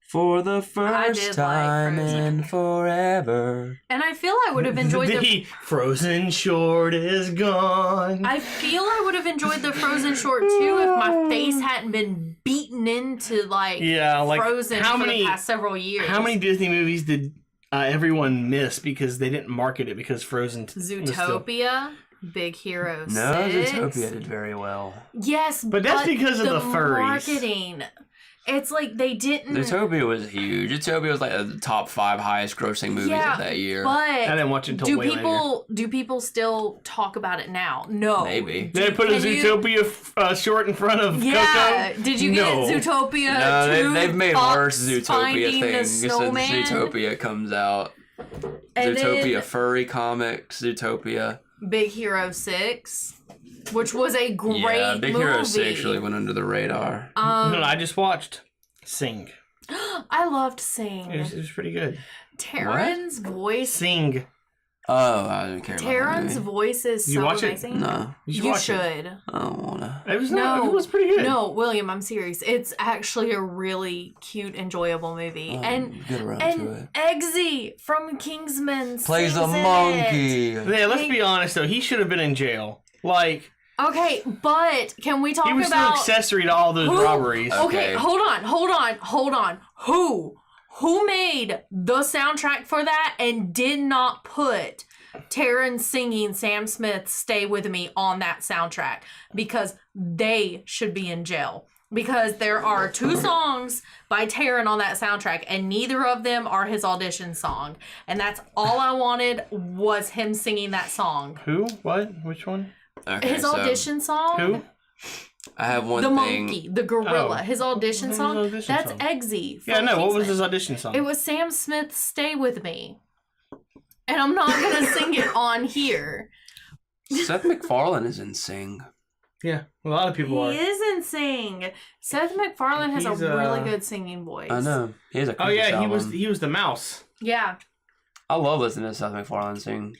For the first time in forever. And I feel I would have enjoyed the Frozen short is gone. I feel I would have enjoyed the Frozen short too if my face hadn't been beaten into Frozen for the past several years. How many Disney movies did everyone miss because they didn't market it because Frozen? Zootopia. Big Hero 6. No, Zootopia did very well. Yes, but that's because of the furries. Marketing. It's like they didn't. Zootopia was huge. Zootopia was like the top 5 highest grossing movies of that year. But I didn't watch it until way later. Do people still talk about it now? No. Maybe. They put a Zootopia short in front of Coco? Did you get Zootopia? No, they've made worse Zootopia things since snowman. Zootopia comes out. And Zootopia furry comics, Zootopia. Big Hero 6. Which was a great movie. Yeah, Big Hero 6 really went under the radar. No, I just watched Sing. I loved Sing. It was pretty good. Taran's voice. Sing. Oh, I didn't care about Taran's voice is so amazing. No. You should. I don't wanna. It was pretty good. No, William, I'm serious. It's actually a really cute, enjoyable movie. And get around to it. Eggsy from Kingsman plays the monkey. Yeah, let's be honest though. He should have been in jail. Okay, but can we talk about... He was still accessory to all those robberies. Okay, hold on. Who made the soundtrack for that and did not put Taran singing Sam Smith's Stay With Me on that soundtrack? Because they should be in jail. Because there are 2 songs by Taran on that soundtrack, and neither of them are his audition song. And that's all I wanted was him singing that song. Who? What? Which one? His audition song? Who? I have one the thing. monkey, the gorilla, Oh. his audition His song. audition That's song. Eggsy. Yeah, no. What was Kingsman. his audition song? It was Sam Smith's "Stay With Me," and I'm not gonna sing it on here. Seth MacFarlane is in Sing. Yeah, a lot of people He are. is in Sing. Seth MacFarlane has He's, a really good singing voice. I know. He has a Oh Christmas yeah, album. he was the mouse. Yeah. I love listening to Seth MacFarlane sing.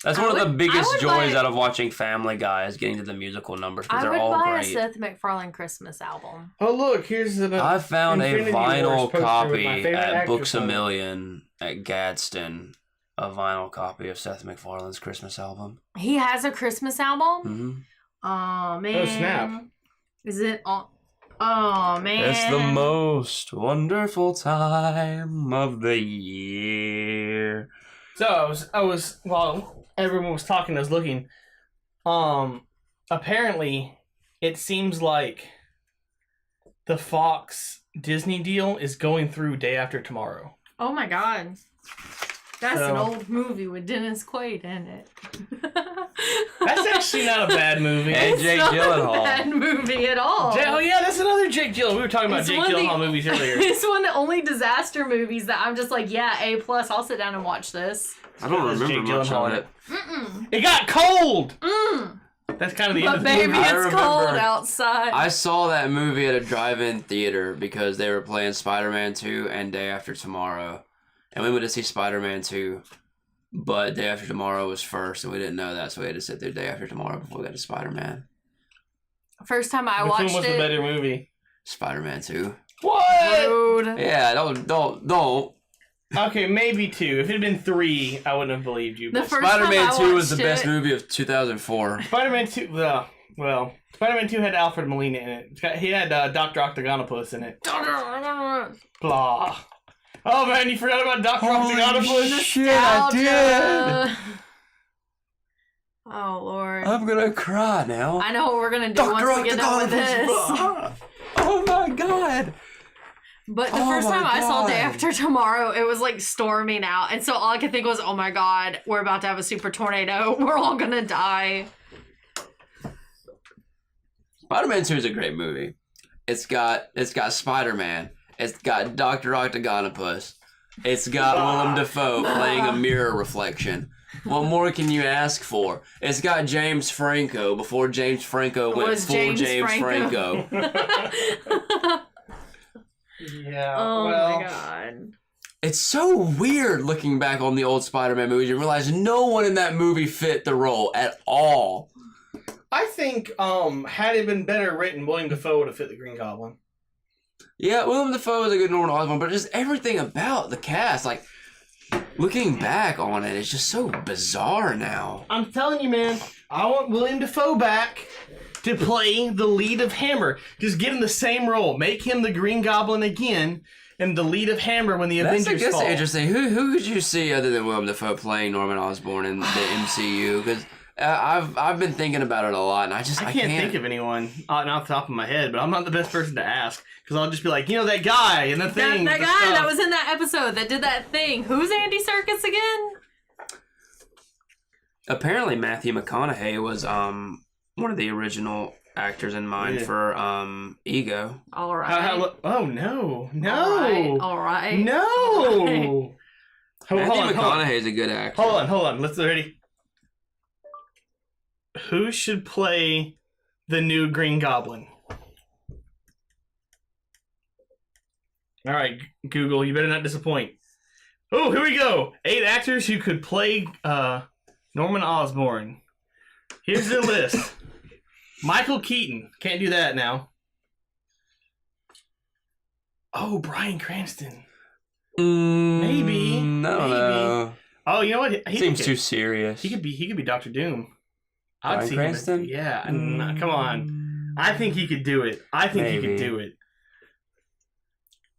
That's I one of the would- biggest I would joys buy- out of watching Family Guy is getting to the musical numbers because I they're would all buy great. a Seth MacFarlane Christmas album. Oh look, here's the. I found a Infinity Wars vinyl poster with copy my favorite at actress Books a on it. Million at Gadsden. A vinyl copy of Seth MacFarlane's Christmas album. He has a Christmas album? hmm Oh, man. Oh, snap. Is it on? Oh, man. It's the most wonderful time of the year. So I was while everyone was talking, I was looking. Apparently, it seems like the Fox Disney deal is going through day after tomorrow. Oh, my God. That's an So- old movie with Dennis Quaid in it. That's actually not a bad movie. And It's Jake not Gyllenhaal. a bad movie at all. Oh yeah, that's another Jake Gyllenhaal. We were talking about It's Jake one of the- Gyllenhaal movies earlier. It's one of the only disaster movies that I'm just like, yeah, A+, I'll sit down and watch this. I don't There's remember Jake much Gyllenhaal on in it. Mm-mm. It got cold. Mm. That's kind of the end But of the baby, movie. I it's remember- cold outside. I saw that movie at a drive-in theater because they were playing Spider-Man 2 and Day After Tomorrow. And we went to see Spider-Man 2, but Day After Tomorrow was first, and we didn't know that, so we had to sit there Day After Tomorrow before we got to Spider-Man. First time I Which one watched was the it. better movie? Spider-Man 2. What? Rude. Yeah, don't. Okay, maybe 2. If it had been 3, I wouldn't have believed you. The But first time Spider-Man I 2 was the watched best it- movie of 2004. Spider-Man 2, well, Spider-Man 2 had Alfred Molina in it. He had Dr. Octagonopoulos in it. Blah. Oh man, you forgot about Dr. Octagonopoulos? shit, I did! Nostalgia. Oh Lord. I'm gonna cry now. I know what we're gonna do once we get done with this. Oh my god! But the Oh first my time I saw Day God. After Tomorrow, it was like storming out. And so all I could think was, oh my God, we're about to have a super tornado. We're all gonna die. Spider-Man 2 is a great movie. It's got Spider-Man. It's got Dr. Octagonopoulos. It's got Willem Dafoe playing a mirror reflection. What more can you ask for? It's got James Franco before James Franco went Was full James, James Franco. Yeah, Oh well, my God. It's so weird looking back on the old Spider-Man movies. You realize no one in that movie fit the role at all. I think had it been better written, William Dafoe would have fit the Green Goblin. Yeah, Willem Dafoe is a good Norman Osborn, but just everything about the cast, like, looking back on it, it's just so bizarre now. I'm telling you, man, I want William Dafoe back to play the lead of Hammer. Just give him the same role. Make him the Green Goblin again and the lead of Hammer when the Avengers That's fall. interesting. Who could you see other than Willem Dafoe playing Norman Osborn in the MCU? Because I've been thinking about it a lot, and I can't think of anyone off the top of my head, but I'm not the best person to ask because I'll just be like, that guy and the thing. That the guy stuff. that was in that episode that did that thing. Who's Andy Serkis again? Apparently, Matthew McConaughey was one of the original actors in mind for Ego. All right. Oh no, All right. no. All right. Matthew McConaughey is a good actor. Hold on. Let's ready. Who should play the new Green Goblin? All right, Google, you better not disappoint. Oh, here we go. 8 actors who could play Norman Osborn. Here's the list. Michael Keaton. Can't do that now. Oh, Bryan Cranston. Maybe. I don't know. Oh, you know what? Seems too serious. He could be Dr. Doom. Bryan Cranston? Yeah, come on. I think he could do it. I think he could do it.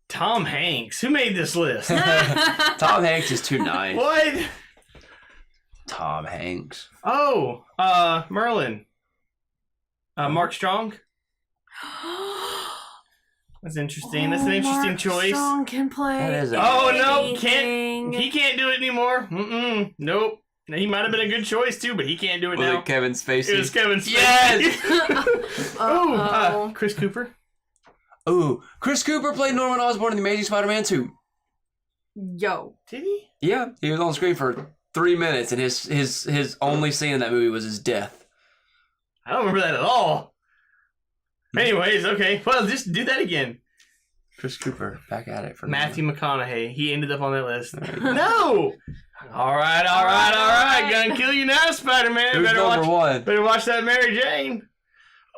Tom Hanks. Who made this list? Tom Hanks is too nice. What? Tom Hanks. Oh, Merlin. Mark Strong. That's interesting. That's an interesting Mark choice. Strong can play. That is a- Oh no, anything. he can't do it anymore. Nope. He might have been a good choice too, but he can't do it Was now. it Kevin Spacey? It was Kevin Spacey. Yes! Chris Cooper. Ooh, Chris Cooper played Norman Osborn in The Amazing Spider-Man 2. Yo. Did he? Yeah, he was on screen for 3 minutes, and his only scene in that movie was his death. I don't remember that at all. Anyways, okay. Well, just do that again. Chris Cooper, back at it for Matthew McConaughey. He ended up on that list. Right. No! All right. Gonna kill you now, Spider-Man. Who's number one? Better watch that Mary Jane.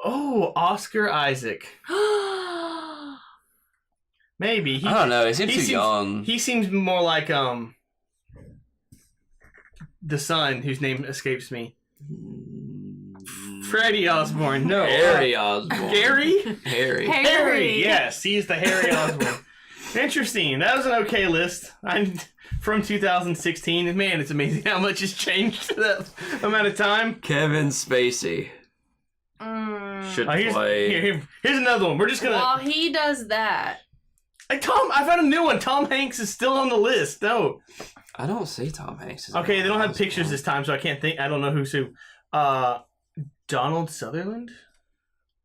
Oh, Oscar Isaac. Maybe. I don't know. He seems too young. He seems more like the son whose name escapes me. Freddie Osborn. No. Harry Osborn. Gary? Harry. Yes, he's the Harry Osborn. Interesting. That was an okay list. I'm from 2016. Man, it's amazing how much has changed in that amount of time. Kevin Spacey should play. Here's another one. We're just gonna. While he does that. Hey, Tom, I found a new one. Tom Hanks is still on the list. No. I don't see Tom Hanks. Okay, they don't have pictures this time, so I can't think. I don't know who's who. Donald Sutherland?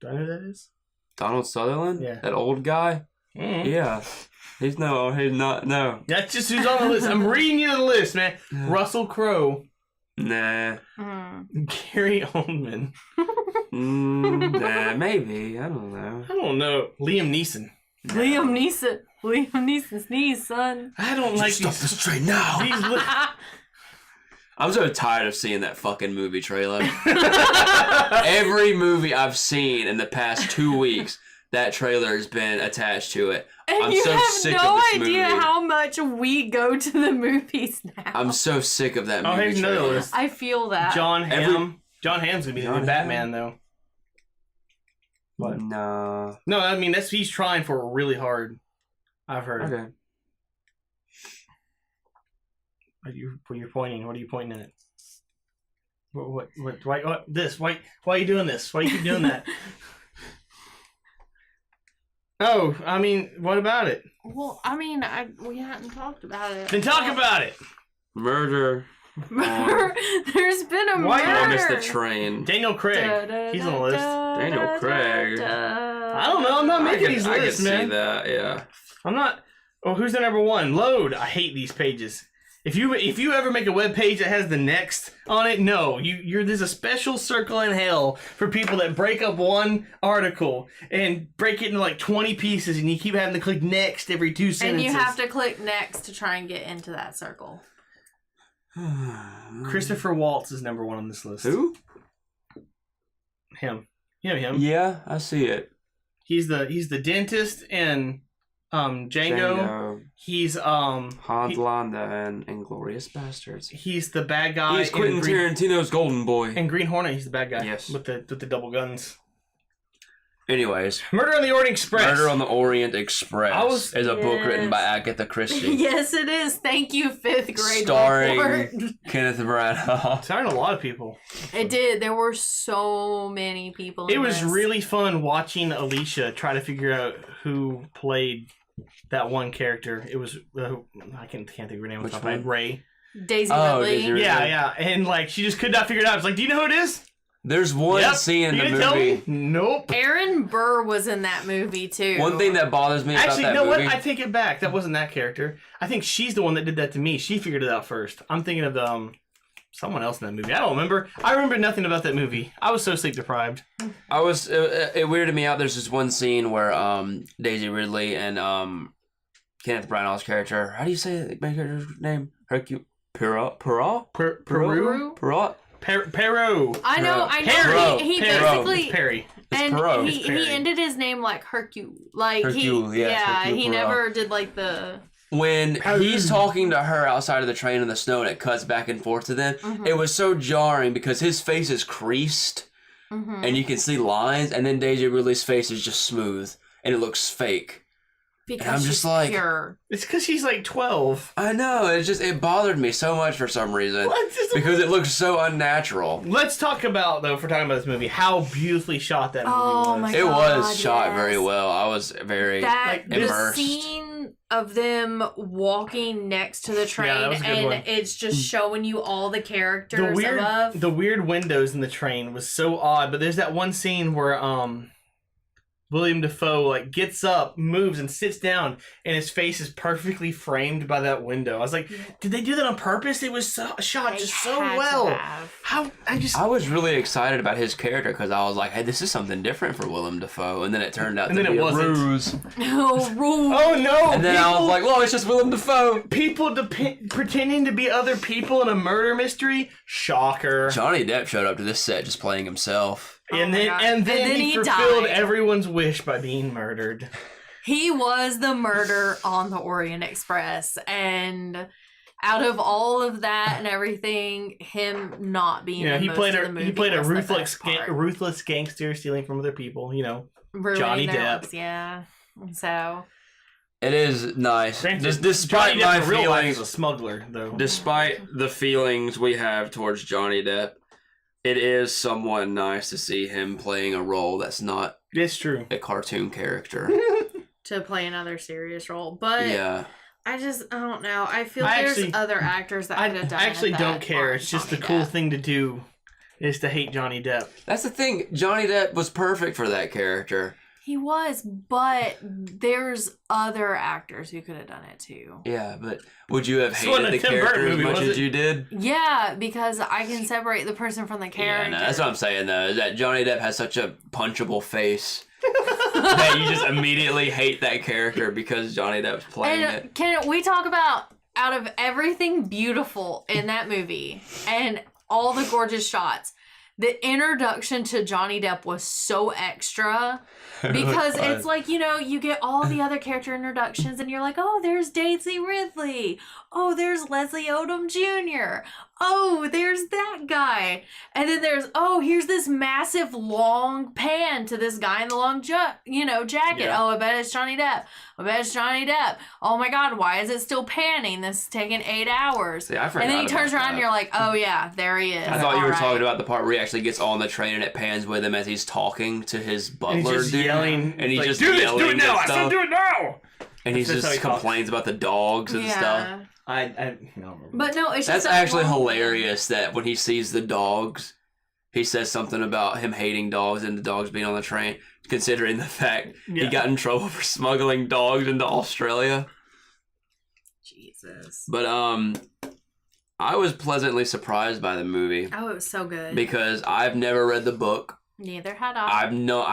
Do I know who that is? Donald Sutherland? Yeah. That old guy? Mm-hmm. Yeah. He's not, no. That's just who's on the list. I'm reading you the list, man. Russell Crowe. Nah. Gary Oldman. Nah, maybe. I don't know. I don't know. Liam Neeson. No. Liam Neeson's niece, son. I don't like Stop these. this train now. These I'm so tired of seeing that fucking movie trailer. Every movie I've seen in the past 2 weeks, that trailer has been attached to it. And I'm you so have sick no of this idea movie. how much we go to the movies now. I'm so sick of that movie here's another trailer. list. I feel that. John Hamm. John Hamm's gonna be the new John Batman, though. What? No. No, I mean he's trying for really hard. I've heard. Okay. What you're pointing? What are you pointing at? What? Why? This? Why are you doing this? Why you keep doing that? Oh, I mean, what about it? Well, I mean, we hadn't talked about it. Then talk about it. Murder. There's been a Why murder. I missed the train. Daniel Craig. He's on the list. Daniel Craig. I don't know. I'm not making these lists, I man. can see that, yeah. I'm not. Oh, who's the number one? Load. I hate these pages. If you ever make a web page that has the next on it, no, there's a special circle in hell for people that break up one article and break it into like 20 pieces, and you keep having to click next every 2 sentences. And you have to click next to try and get into that circle. Christopher Waltz is number one on this list. Who? Him. You know him. Yeah, I see it. He's the dentist in Django. He's Hans Landa and Inglourious Bastards. He's the bad guy. He's Quentin Tarantino's golden boy. In Green Hornet, he's the bad guy. Yes. With the double guns. Anyways, Murder on the Orient Express. Murder on the Orient Express is a book written by Agatha Christie. Yes, it is. Thank you, 5th grade starring report. Kenneth Branagh. Starring a lot of people. It did. There were so many people. It in was this. really fun watching Alicia try to figure out who played that one character. It was I can't think of her name. Which one? one? Ray. Daisy Oh, Ridley. Daisy Ridley. Yeah, and like she just could not figure it out. It's like, do you know who it is? There's one scene in You the gonna tell movie. me? Nope. Aaron Burr was in that movie too. One thing that bothers me Actually, about you know that movie. what? I take it back. That wasn't that character. I think she's the one that did that to me. She figured it out first. I'm thinking of someone else in that movie. I don't remember. I remember nothing about that movie. I was so sleep deprived. I was it weirded me out. There's this one scene where Daisy Ridley and Kenneth Branagh's character. How do you say the main character's name? Hercule Perot. Perot. I know. Perot. He Perot. basically It's Perry. and Perot. he ended his name like Hercule. Like Hercule, yes, Hercule he Perot. never did like the. When he's talking to her outside of the train in the snow and it cuts back and forth to them, it was so jarring because his face is creased and you can see lines, and then Daisy Ridley's face is just smooth and it looks fake. Because I'm she's just like- pure. It's because she's like 12. I know, it bothered me so much for some reason because it looks so unnatural. Let's talk about, though, if we're talking about this movie, how beautifully shot that movie Oh was. my It was God, shot yes. very well. I was very That the immersed. scene of them walking next to the train, that was a good and one. it's just showing you all the characters above. The weird windows in the train was so odd. But there's that one scene where William Dafoe like gets up, moves, and sits down, and his face is perfectly framed by that window. I was like, did they do that on purpose? It was shot just so well. How I was really excited about his character because I was like, hey, this is something different for Willem Dafoe, and then it turned out to be a ruse. Oh no! And then I was like, well, it's just Willem Dafoe. People pretending to be other people in a murder mystery. Shocker. Johnny Depp showed up to this set just playing himself. And then he fulfilled everyone's wish by being murdered. He was the murder on the Orient Express, and out of all of that and everything, him not being he played a ruthless ruthless gangster stealing from other people. Johnny Depp. Yeah, so it is nice. Johnny Despite Depp my in real life feelings, is a smuggler, though. despite the feelings we have towards Johnny Depp, it is somewhat nice to see him playing a role that's not It's true. a cartoon character. to play another serious role, but Yeah. I don't know. I feel there's other actors that could have done I actually it don't that care. aren't It's just the Johnny cool Depp. thing to do is to hate Johnny Depp. That's the thing. Johnny Depp was perfect for that character. He was, but there's other actors who could have done it too. Yeah, but would you have This wasn't hated a the Tim character Burton as movie, much was as it? you did? Yeah, because I can separate the person from the Yeah, character. no, that's what I'm saying though, is that Johnny Depp has such a punchable face that you just immediately hate that character because Johnny Depp's playing And it. can we talk about, out of everything beautiful in that movie and all the gorgeous shots, the introduction to Johnny Depp was so extra because it's like, you get all the other character introductions and you're like, oh, there's Daisy Ridley. Oh, there's Leslie Odom Jr. Oh, there's that guy. And then here's this massive long pan to this guy in the long jacket. Yeah. Oh, I bet it's Johnny Depp. I bet it's Johnny Depp. Oh my God, why is it still panning? This is taking 8 hours. See, I forgot And then he turns about around that. and you're like, oh yeah, there he is. I thought you were All right. talking about the part where he actually gets on the train and it pans with him as he's talking to his butler. And he's just dude. yelling. And he's like, just do this, yelling do it now. and I said stuff. do it now. And he That's just how he talks. complains about the dogs and stuff. I don't remember. But no, it's That's just actually hilarious that when he sees the dogs, he says something about him hating dogs and the dogs being on the train, considering the fact he got in trouble for smuggling dogs into Australia. Jesus. But I was pleasantly surprised by the movie Oh, it was so good. because I've never read the book. Neither had I. I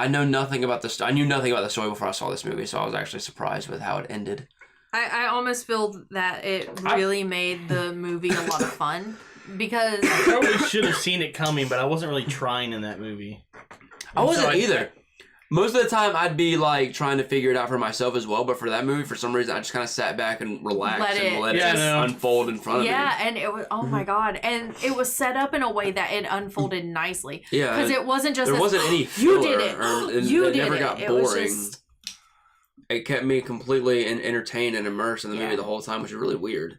know nothing about the I knew nothing about the story before I saw this movie, so I was actually surprised with how it ended. I almost feel that it really made the movie a lot of fun because I probably should have seen it coming, but I wasn't really trying in that movie. I wasn't either. Most of the time, I'd be like trying to figure it out for myself as well. But for that movie, for some reason, I just kind of sat back and relaxed and let it unfold in front of me. Yeah, and it was my God, and it was set up in a way that it unfolded nicely. Yeah, because it wasn't just there wasn't any you filler. did it. It never got It was boring. just- It kept me completely entertained and immersed in the movie Yeah. the whole time, which is really weird.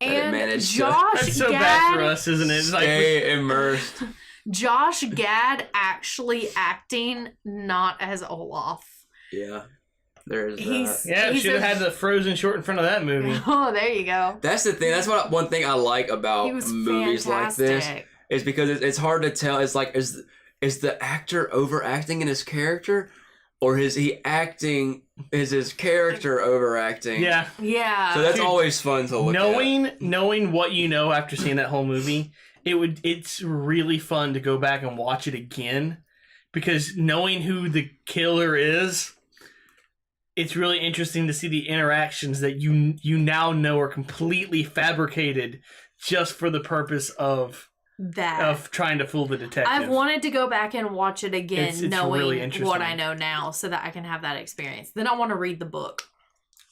That it And managed to- Josh That's so Gad, bad for us, isn't it? It's like Stay immersed. Josh Gad actually acting not as Olaf. Yeah, there's that. He's should have had the Frozen short in front of that movie. Oh, there you go. That's the thing. That's one thing I like about He was movies fantastic. like this is because it's hard to tell. It's like is the actor overacting in his character, or is he acting? Is his character overacting? Yeah. Yeah. So that's Dude, always fun to look at. Knowing what you know after seeing that whole movie, it's really fun to go back and watch it again, because knowing who the killer is, it's really interesting to see the interactions that you now know are completely fabricated just for the purpose of trying to fool the detective. I've wanted to go back and watch it again, It's knowing really interesting. what I know now, so that I can have that experience. Then I want to read the book.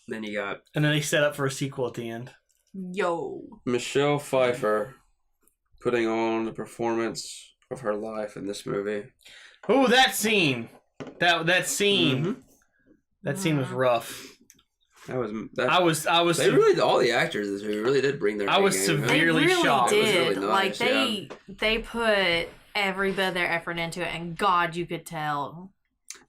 Then you got And then they set up for a sequel at the end. Yo. Michelle Pfeiffer putting on the performance of her life in this movie. Oh, that scene! That scene! Mm-hmm. That scene was rough. That was. I was. They really, all the actors in this movie really did bring their. I A was game. They severely really shocked. It was did. really Like nice, they put every bit of their effort into it, and God, you could tell.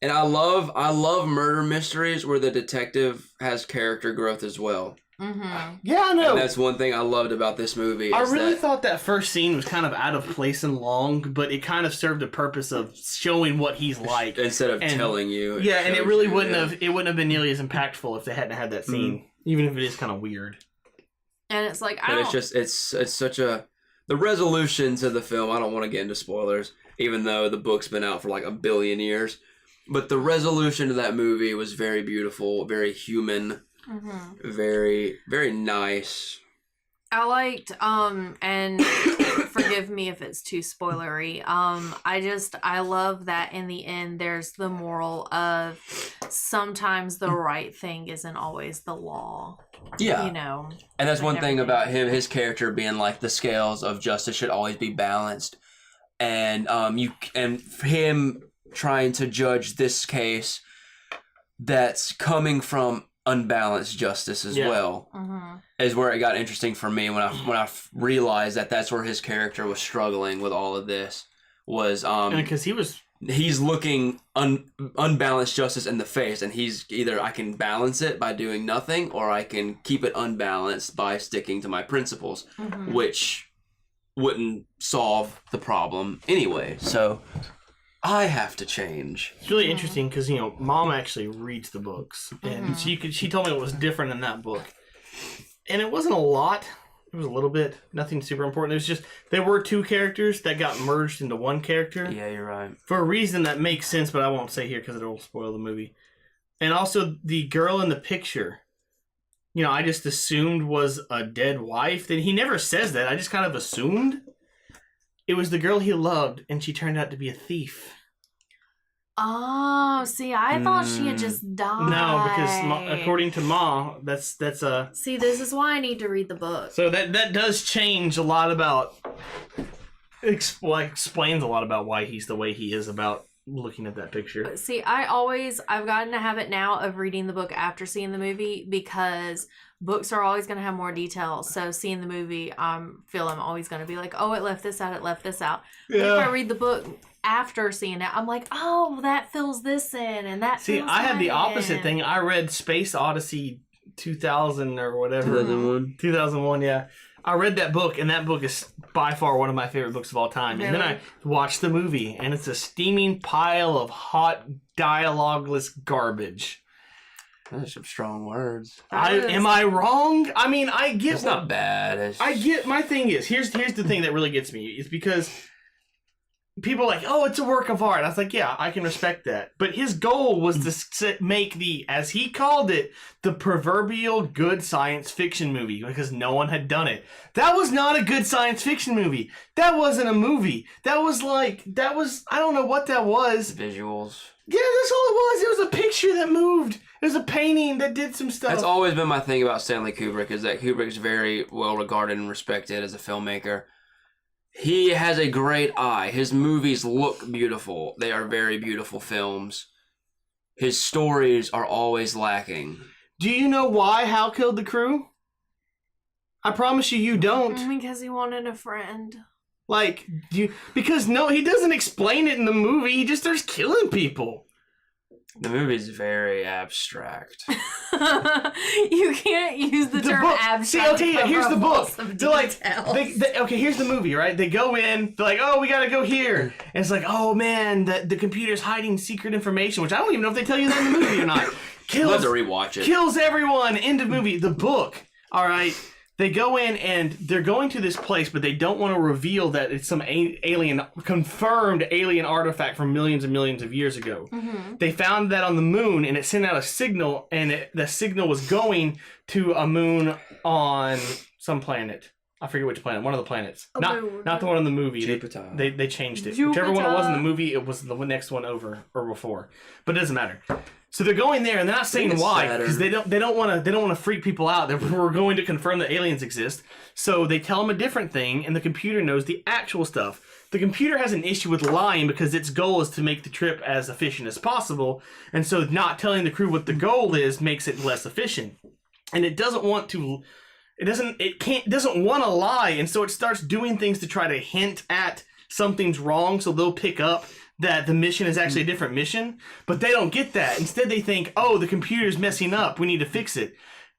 And I love murder mysteries where the detective has character growth as well. Mm-hmm. Yeah, I know. And that's one thing I loved about this movie. I really thought that first scene was kind of out of place and long, but it kind of served a purpose of showing what he's like instead of telling you. Yeah, and it really wouldn't have been nearly as impactful if they hadn't had that scene, even if it is kind of weird. And it's like it's such a the resolution to the film. I don't want to get into spoilers, even though the book's been out for like 1 billion years. But the resolution to that movie was very beautiful, very human. Mm-hmm. Very, very nice. I liked, and forgive me if it's too spoilery. I love that in the end, there's the moral of sometimes the right thing isn't always the law. Yeah. You know. And that's one thing about him, his character being like the scales of justice should always be balanced. And, him trying to judge this case that's coming from unbalanced justice as well is where it got interesting for me when I realized that that's where his character was struggling with all of this was because he's looking unbalanced justice in the face, and he's either I can balance it by doing nothing or I can keep it unbalanced by sticking to my principles, which wouldn't solve the problem anyway. So I have to change. It's really interesting because, Mom actually reads the books. And she told me it was different in that book. And it wasn't a lot. It was a little bit. Nothing super important. It was just, there were 2 characters that got merged into one character. Yeah, you're right. For a reason that makes sense, but I won't say here because it'll spoil the movie. And also, the girl in the picture, I just assumed was a dead wife. He never says that. I just kind of assumed. It was the girl he loved, and she turned out to be a thief. Oh, see, I thought she had just died. No, because according to Ma, that's a... See, this is why I need to read the book. So that does change a lot about... explains a lot about why he's the way he is about looking at that picture. But see, I've gotten a habit now of reading the book after seeing the movie because books are always going to have more detail. So seeing the movie, I'm always going to be like, oh, it left this out, it left this out. Yeah. But if I read the book after seeing it, I'm like, oh, that fills this in and that See, fills I had the that opposite in. thing. I read Space Odyssey 2000 or whatever. 2001, yeah. I read that book, and that book is by far one of my favorite books of all time. Really? And then I watched the movie, and it's a steaming pile of hot, dialogueless garbage. Those are some strong words. Am I wrong? I mean, I get... It's not bad. My thing is, here's the thing that really gets me, is because people are like, oh, it's a work of art. I was like, yeah, I can respect that. But his goal was to make as he called it, the proverbial good science fiction movie, because no one had done it. That was not a good science fiction movie. That wasn't a movie. I don't know what that was. Visuals. Yeah, that's all it was. It was a picture that moved. It was a painting that did some stuff. That's always been my thing about Stanley Kubrick, is that Kubrick's very well regarded and respected as a filmmaker. He has a great eye. His movies look beautiful. They are very beautiful films. His stories are always lacking. Do you know why Hal killed the crew? I promise you don't. Because he wanted a friend. Because he doesn't explain it in the movie. He just starts killing people. The movie's very abstract. You can't use the term abstract. See, okay, here's the book. They're like, okay, here's the movie, right? They go in, they're like, oh, we gotta go here. And it's like, oh man, the computer's hiding secret information, which I don't even know if they tell you that in the movie or not. You'll have to rewatch it. Kills everyone. End of movie. The book. All right. They go in and they're going to this place, but they don't want to reveal that it's some confirmed alien artifact from millions and millions of years ago. Mm-hmm. They found that on the moon, and it sent out a signal, and the signal was going to a moon on some planet. I forget which planet. One of the planets. Not the one in the movie. Jupiter. They changed it. Whichever one it was in the movie, it was the next one over or before. But it doesn't matter. So they're going there, and they're not saying why, because they don't want to freak people out. We're going to confirm that aliens exist. So they tell them a different thing, and the computer knows the actual stuff. The computer has an issue with lying because its goal is to make the trip as efficient as possible, and so not telling the crew what the goal is makes it less efficient. And it doesn't want to. It doesn't want to lie, and so it starts doing things to try to hint at something's wrong, so they'll pick up that the mission is actually a different mission, but they don't get that. Instead, they think, oh, the computer's messing up. We need to fix it.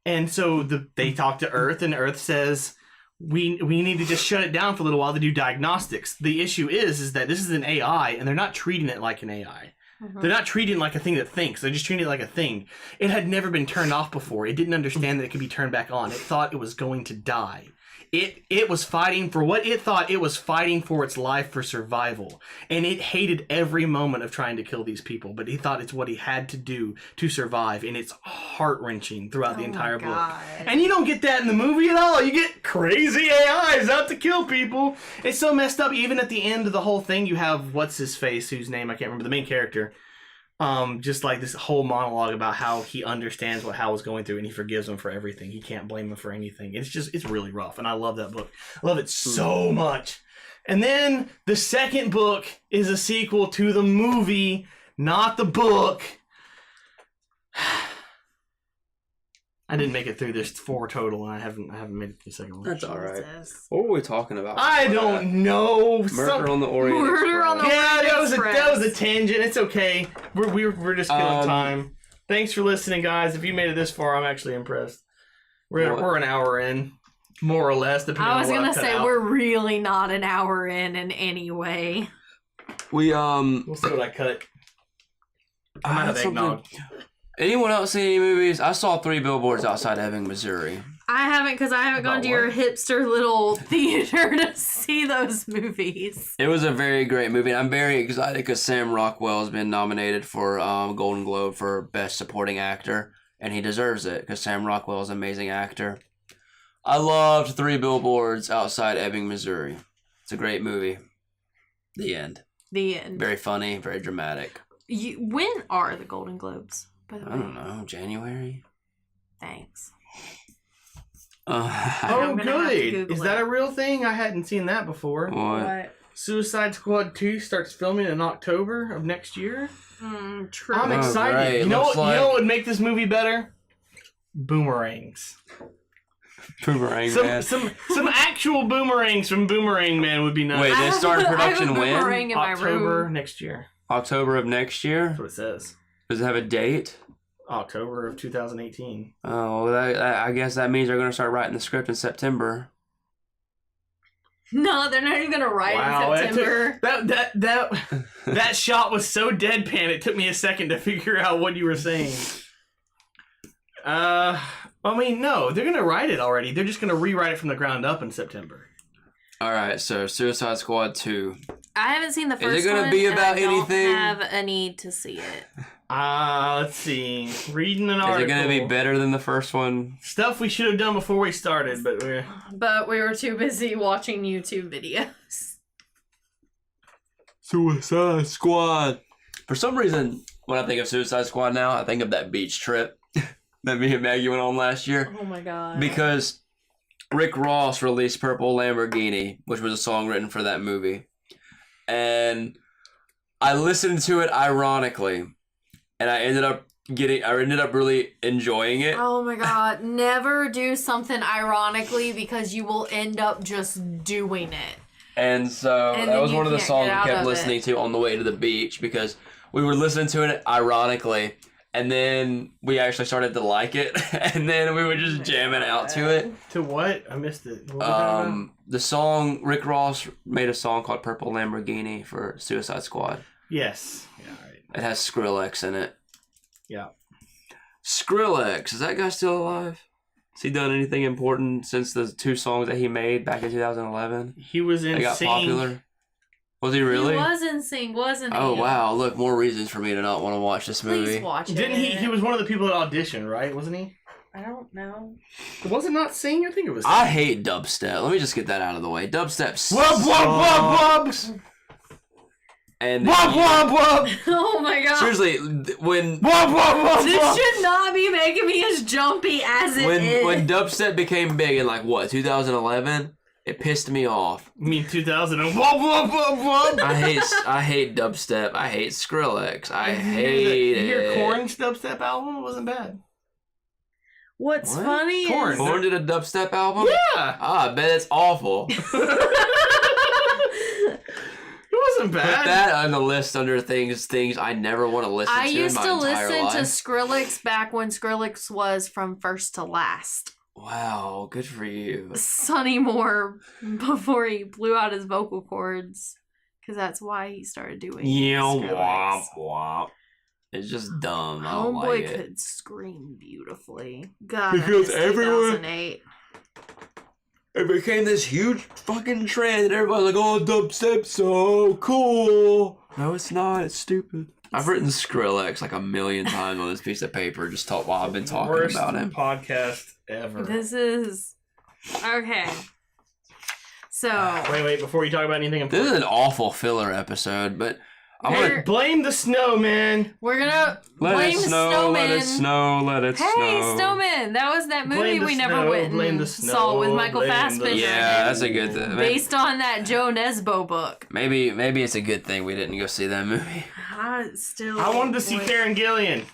And so they talk to Earth, and Earth says, we need to just shut it down for a little while to do diagnostics. The issue is that this is an AI, and they're not treating it like an AI. Mm-hmm. They're not treating it like a thing that thinks. They're just treating it like a thing. It had never been turned off before. It didn't understand that it could be turned back on. It thought it was going to die. It was fighting for what it thought it was fighting for its life for survival. And it hated every moment of trying to kill these people, but he thought it's what he had to do to survive. And it's heart-wrenching throughout the entire book. And you don't get that in the movie at all. You get crazy AIs out to kill people. It's so messed up. Even at the end of the whole thing, you have what's-his-face, whose name I can't remember, the main character. Just like this whole monologue about how he understands what Hal was going through and he forgives him for everything. He can't blame him for anything. It's really rough, and I love that book. I love it so much. And then the second book is a sequel to the movie, not the book. I didn't make it through. There's 4 total, and I haven't made it through the second one. That's all right. What were we talking about? I don't know. Murder on the Orient Express. Murder on the Orient Express. That was a tangent. It's okay. We're just killing time. Thanks for listening, guys. If you made it this far, I'm actually impressed. We're an hour in, more or less. I was gonna say we're really not an hour in any way. We'll see what I cut. I'm out of eggnog. Anyone else see any movies? I saw 3 Billboards Outside Ebbing, Missouri. I haven't, because I haven't gone to your hipster little theater to see those movies. It was a very great movie. I'm very excited because Sam Rockwell has been nominated for Golden Globe for Best Supporting Actor, and he deserves it because Sam Rockwell is an amazing actor. I loved 3 Billboards Outside Ebbing, Missouri. It's a great movie. The end. The end. Very funny, very dramatic. When are the Golden Globes? I don't know. January? Thanks. Oh, good. Is that a real thing? I hadn't seen that before. What? Suicide Squad 2 starts filming in October of next year. True. I'm excited. Right. You know what would make this movie better? Boomerangs. Boomerang Man. Some actual boomerangs from Boomerang Man would be nice. Wait, they started production when? October next year. October of next year? That's what it says. Does it have a date? October of 2018. Oh, well, I guess that means they're going to start writing the script in September. No, they're not even going to write in September. That shot was so deadpan, it took me a second to figure out what you were saying. I mean, no, they're going to write it already. They're just going to rewrite it from the ground up in September. All right, so Suicide Squad 2. I haven't seen the first one. Is it going to be about anything? I don't have a need to see it. Let's see. Reading an article. Is it going to be better than the first one? Stuff we should have done before we started, but we were too busy watching YouTube videos. Suicide Squad. For some reason, when I think of Suicide Squad now, I think of that beach trip that me and Maggie went on last year. Oh my god. Because Rick Ross released Purple Lamborghini, which was a song written for that movie. And I listened to it ironically. And I ended up really enjoying it. Oh my god. Never do something ironically because you will end up just doing it. And so that was one of the songs we kept listening to on the way to the beach because we were listening to it ironically. And then we actually started to like it. And then we were just jamming out to it. To what? I missed it. The song, Rick Ross made a song called Purple Lamborghini for Suicide Squad. Yes. Yeah, right. It has Skrillex in it. Yeah. Skrillex, is that guy still alive? Has he done anything important since the 2 songs that he made back in 2011? He was in They got popular. Was he really? He was in Sing, wasn't he? Oh, wow. Look, more reasons for me to not want to watch this movie. Please watch it. Didn't he? He was one of the people that auditioned, right? Wasn't he? I don't know. Was it not Sing? I think it was Sing. I hate dubstep. Let me just get that out of the way. Dubstep sucks. Wub. And wub. Oh my god. Seriously, when this should not be making me as jumpy as it is. When dubstep became big in 2011, it pissed me off. You mean 2000 and wub. I hate dubstep. I hate Skrillex. I hate it. Your Korn's dubstep album? It wasn't bad. What's funny is... Korn did a dubstep album? Yeah! I bet it's awful. It wasn't Put bad. that on the list under things I never want to listen to. I used in my to entire listen life. to Skrillex back when Skrillex was from first to last. Wow, good for you. Sonny Moore before he blew out his vocal cords. Because that's why he started doing Skrillex. Womp. It's just dumb. I don't Homeboy like it. could scream beautifully. God, Because I miss everyone- 2008. It became this huge fucking trend, and everybody's like, "Oh, dubstep's so cool." No, it's not. It's stupid. I've written Skrillex like a million times on this piece of paper, just while I've been talking Worst about him. podcast ever. This is... Okay. So... Wait, before you talk about anything This important. is an awful filler episode, but I'm Here- gonna Blame the snow, man. We're gonna let blame it the snow, snowman. let it snow, let it Hey, snow. Snowman! That was that movie Blame the we snow, never went blame and the saw snow, with Michael blame the- Fassbender. Yeah, that's a good thing. Based on that Joe Nesbo book. Maybe it's a good thing we didn't go see that movie. I still. I wanted to see Karen Gillian.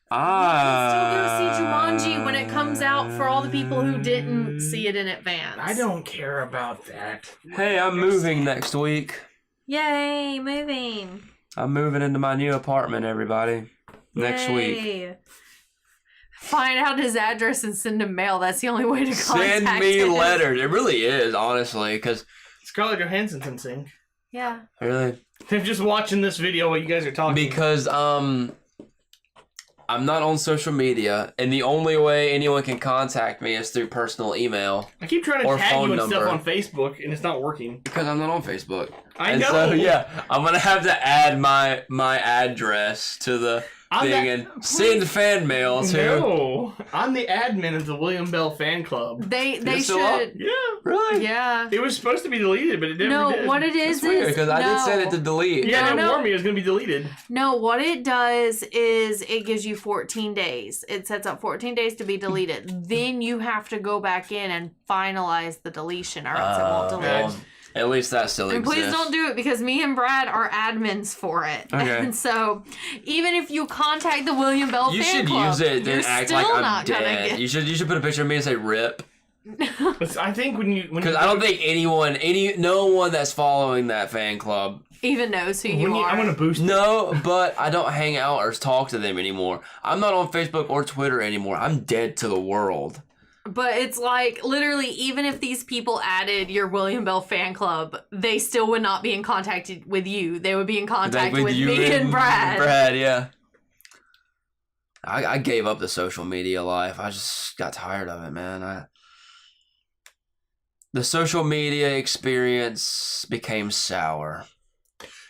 Still go see Jumanji when it comes out for all the people who didn't see it in advance. I don't care about that. Hey, I'm moving next week. Yay, moving. I'm moving into my new apartment, everybody. Next week. Yay. Find out his address and send him mail. That's the only way to contact Send me him. letters. It really is, honestly, because Scarlett Johansson can sing. Yeah. really, I'm just watching this video while you guys are talking. because I'm not on social media, and the only way anyone can contact me is through personal email. I keep trying to or tag phone you and number. stuff on Facebook, and it's not working. Because I'm not on Facebook. I and know. so yeah, I'm gonna have to add my address to the I'm thing that- and send fan mail to. No, I'm the admin of the William Bell fan club. They it still up? should. Yeah, Really? Yeah. it was supposed to be deleted, but it never No, did. what it is That's weird is because I did no. send it to delete. Yeah, No, they no. warned me it was going to be deleted. No, what it does is it gives you 14 days. It sets up 14 days to be deleted. Then you have to go back in and finalize the deletion, or else it won't delete. Well, at least that still And exists. please don't do it because me and Brad are admins for it. Okay. And so, even if you contact the William Bell You fan should club, use it you're and act still like I'm not gonna dead. get. You should put a picture of me and say RIP. But I think when you Because I don't think no one that's following that fan club. Even knows who you are. I'm going to boost. No, but I don't hang out or talk to them anymore. I'm not on Facebook or Twitter anymore. I'm dead to the world. But it's like, literally, even if these people added your William Bell fan club, they still would not be in contact with you. They would be in contact with you me and Brad. Brad, yeah. I gave up the social media life. I just got tired of it, man. The social media experience became sour.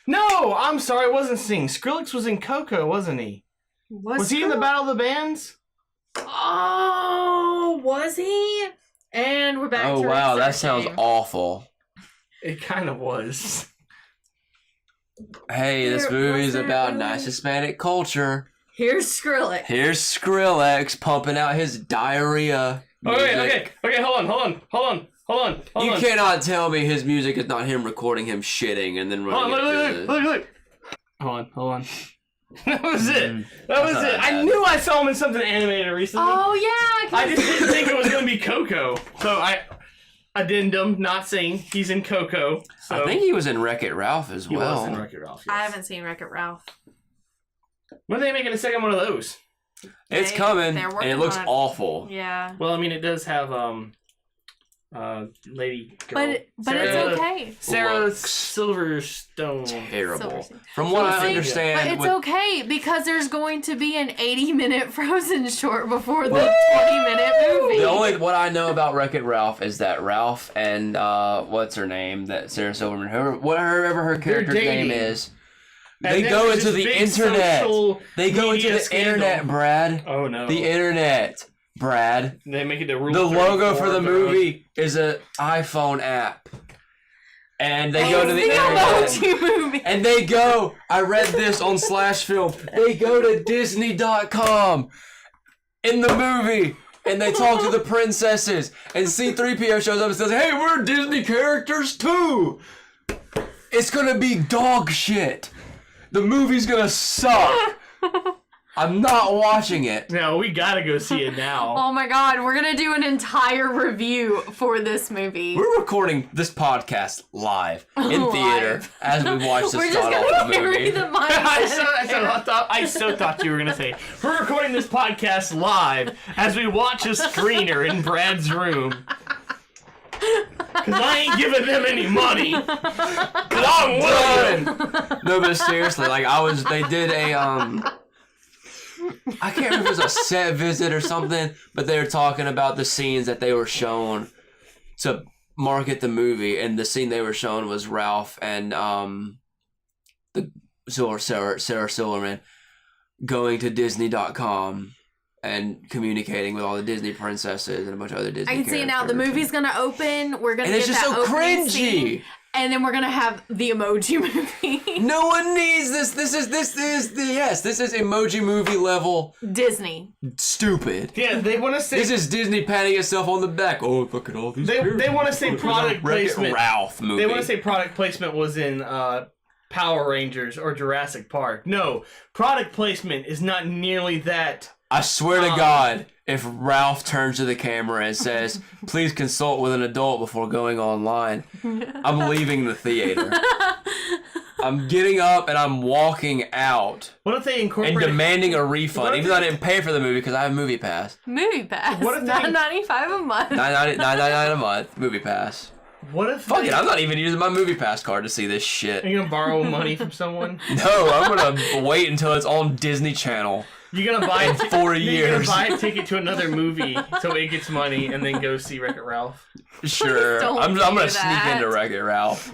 No, I'm sorry, I wasn't singing. Skrillex was in Coco, wasn't he? Was he in the Battle of the Bands? Oh, was he? And we're back Oh to wow, that researching. sounds awful. It kind of was. Hey, this There movie is wasn't about really- nice Hispanic culture. Here's Skrillex. Here's Skrillex pumping out his diarrhea. Okay, hold on. You cannot tell me his music is not him recording him shitting and then running it through the... Look. Hold on. That was it. Mm. That was That's it. not I bad. knew I saw him in something animated recently. Oh yeah. I just didn't think it was gonna be Coco. So addendum, not saying he's in Coco. So I think he was in Wreck-It Ralph as he well. was in Wreck-It Ralph. I Yes. haven't seen Wreck-It Ralph. When are they making a second one of those? It's They- coming, they're and working it looks on it. awful. Yeah. Well, I mean, it does have lady girl. But it's okay. Sarah Looks Silverstone. Terrible. Silver- From what I Silver- understand, But it's with- okay because there's going to be an 80-minute Frozen short before the 20-minute movie. the only what I know about Wreck-It Ralph is that Ralph and what's her name, that Sarah Silverman, whoever her character's name dating. is, And they then go there's into this the big internet. social They go into media the scandal. internet, Brad. Oh no! The internet, Brad. They make it the rule. The logo 34 for the of their own. movie is an iPhone app. And they Oh, go to the it's internet. Emoji Movie. And they go, I read this on Slash Film. They go to Disney.com in the movie. And they talk to the princesses. And C-3PO shows up and says, hey, we're Disney characters too. It's gonna be dog shit. The movie's gonna suck. I'm not watching it. No, we gotta go see it now. Oh my god, we're gonna do an entire review for this movie. We're recording this podcast live in theater as we watch the We're just start gonna off the carry movie. the I so thought you were gonna say we're recording this podcast live as we watch a screener in Brad's room. Cause I ain't giving them any money. Cause I'm willing. No, but seriously, like they did a I can't remember if it was a set visit or something, but they were talking about the scenes that they were shown to market the movie, and the scene they were shown was Ralph and Sarah Silverman going to Disney.com and communicating with all the Disney princesses and a bunch of other Disney I can see it now. The movie's gonna open. We're gonna and it's get just that so opening cringy. scene, and then we're gonna have the Emoji Movie. No one needs this. This is Emoji Movie level Disney. stupid. Yeah, they want to say This is Disney patting itself on the back. Oh, look at all these. they want to say product Wreck-It placement. Ralph movie. They want to say product placement was in Power Rangers or Jurassic Park. No, product placement is not nearly that. I swear to God, if Ralph turns to the camera and says, "Please consult with an adult before going online," I'm leaving the theater. I'm getting up and I'm walking out What if they and incorporate? demanding a refund, What if even though I didn't pay for the movie because I have Movie Pass. Movie Pass. What if they- $9.95 a month. $9.99 a month, Movie Pass. What if? Fuck it, I'm not even using my Movie Pass card to see this shit. Are you gonna borrow money from someone? No, I'm gonna wait until it's on Disney Channel. You're gonna buy a 4 You're gonna years. buy a ticket to another movie so it gets money, and then go see Wreck-It Ralph. Sure, don't I'm do gonna that. sneak into Wreck-It Ralph.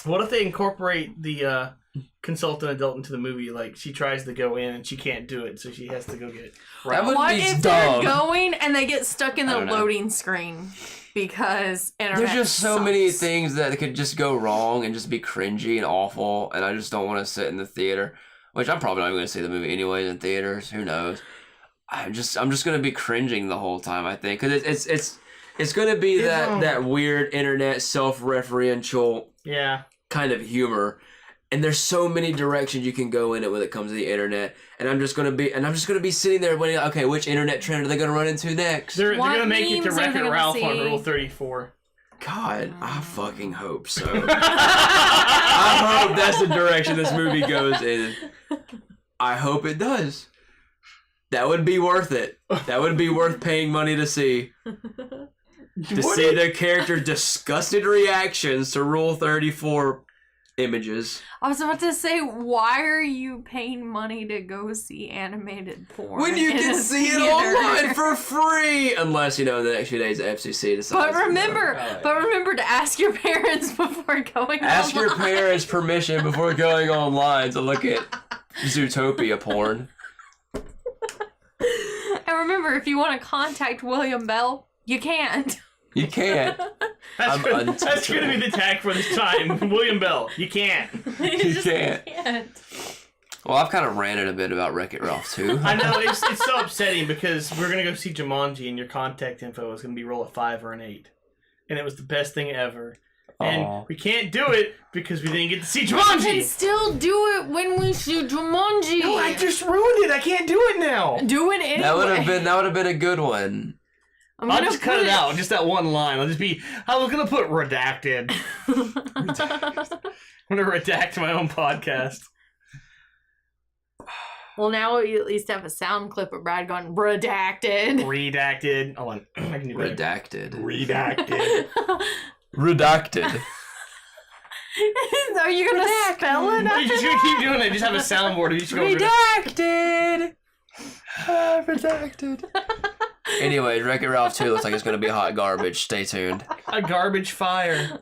What if they incorporate the consultant adult into the movie? Like she tries to go in and she can't do it, so she has to go get That Ralph. would What be if dumb. they're going and they get stuck in I the don't know. loading screen because internet There's just so sucks. many things that could just go wrong and just be cringy and awful, and I just don't want to sit in the theater. Which I'm probably not even going to see the movie anyways in theaters. Who knows? I'm just going to be cringing the whole time. I think because it's going to be that weird internet self-referential Yeah. kind of humor, and there's so many directions you can go in it when it comes to the internet. And I'm just going to be sitting there waiting. Okay, which internet trend are they going to run into next? They're What gonna make it to memes are they Wreck-It gonna Ralph on see? Rule 34. God, I fucking hope so. I hope that's the direction this movie goes in. I hope it does. That would be worth it. That would be worth paying money to see. To see the character's disgusted reactions to Rule 34 images. I was about to say, why are you paying money to go see animated porn? When you in can a see it theater? online for free! Unless, the next few days the FCC decides. But remember to ask your parents before going Ask your online. parents' permission before going online to look at Zootopia porn. And remember, if you want to contact William Bell, you can't. You can't. That's gonna be the tag for this time. William Bell, you can't. You You can't. Well, I've kind of ranted a bit about Wreck-It Ralph too. I know it's so upsetting because we're gonna go see Jumanji and your contact info is gonna be roll a 5 or an 8, and it was the best thing ever. And Aw. we can't do it because we didn't get to see We can Jumanji. still do it when we see Jumanji. No, I just ruined it. I can't do it now. do it anyway. That would have been a good one. I'll just cut it out. Just that one line. I'll just be. I was gonna put redacted. I'm gonna redact my own podcast. Well, now we at least have a sound clip of Brad going redacted. Redacted. Hold on. I can do better. Redacted. Redacted. Redacted. Are you gonna spell it? You're just gonna keep doing it. Just have a soundboard. You just go Redacted. Redacted. Anyways, Wreck-It Ralph 2 looks like it's gonna be hot garbage. Stay tuned. a garbage fire.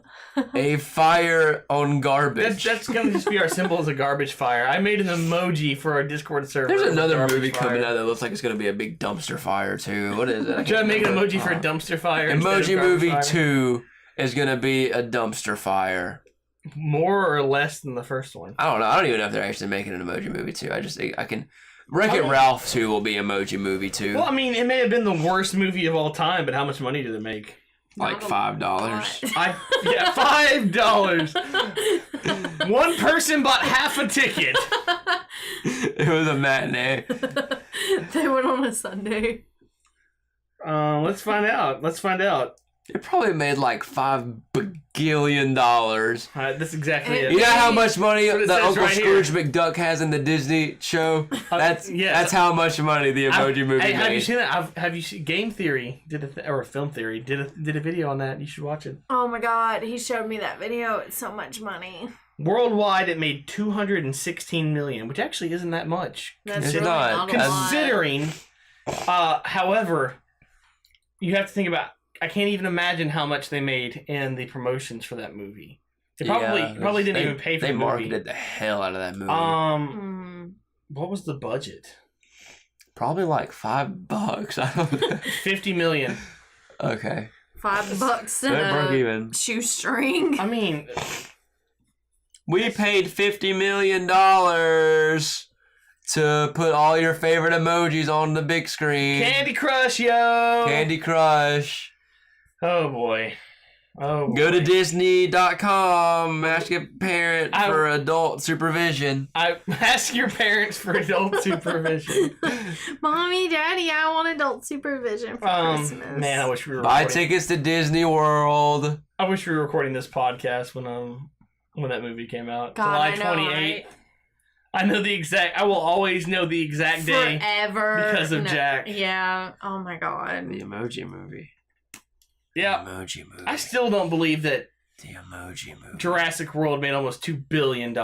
A fire on garbage. That's gonna just be our symbol as a garbage fire. I made an emoji for our Discord server. There's as a another garbage movie coming fire. out that looks like it's gonna be a big dumpster fire too. What is it? Should I make an emoji for a dumpster fire? instead of Emoji garbage Movie fire? 2 is gonna be a dumpster fire. More or less than the first one. I don't know. I don't even know if they're actually making an Emoji Movie 2. I just think I can. Wreck-It Ralph 2 will be Emoji Movie 2. Well, I mean, it may have been the worst movie of all time, but how much money did it make? Like $5. $5. One person bought half a ticket. It was a matinee. They went on a Sunday. Let's find out. It probably made like $5 billion. That's exactly it. You know how much money That's what it that says Uncle right Scrooge McDuck has in the Disney show? That's how much money the Emoji Movie made. Have you seen that? Have you seen Game Theory or Film Theory did a video on that? You should watch it. Oh my god, he showed me that video. It's so much money. Worldwide, it made $216 million, which actually isn't that much. That's It's really not. not a lot. Considering, however, you have to think about. I can't even imagine how much they made in the promotions for that movie. They probably didn't even pay for the movie. They marketed the hell out of that movie. What was the budget? Probably like $5. I don't know. 50 million. Okay. $5 They broke and even. a shoestring. I mean, We paid $50 million to put all your favorite emojis on the big screen. Candy Crush, yo! Candy Crush. Oh boy. Oh. Go to boy. Disney.com. Ask your parent for adult supervision. I ask your parents for adult supervision. Mommy, Daddy, I want adult supervision for Christmas. Man, I wish we were Buy recording. tickets to Disney World. I wish we were recording this podcast when that movie came out. God, July I know, 28th. right? I know the exact. I will always know the exact day Forever. because of Jack. Yeah. Oh my god. The Emoji Movie. Yeah. The Emoji Movie. I still don't believe that The Emoji Movie. Jurassic World made almost $2 billion.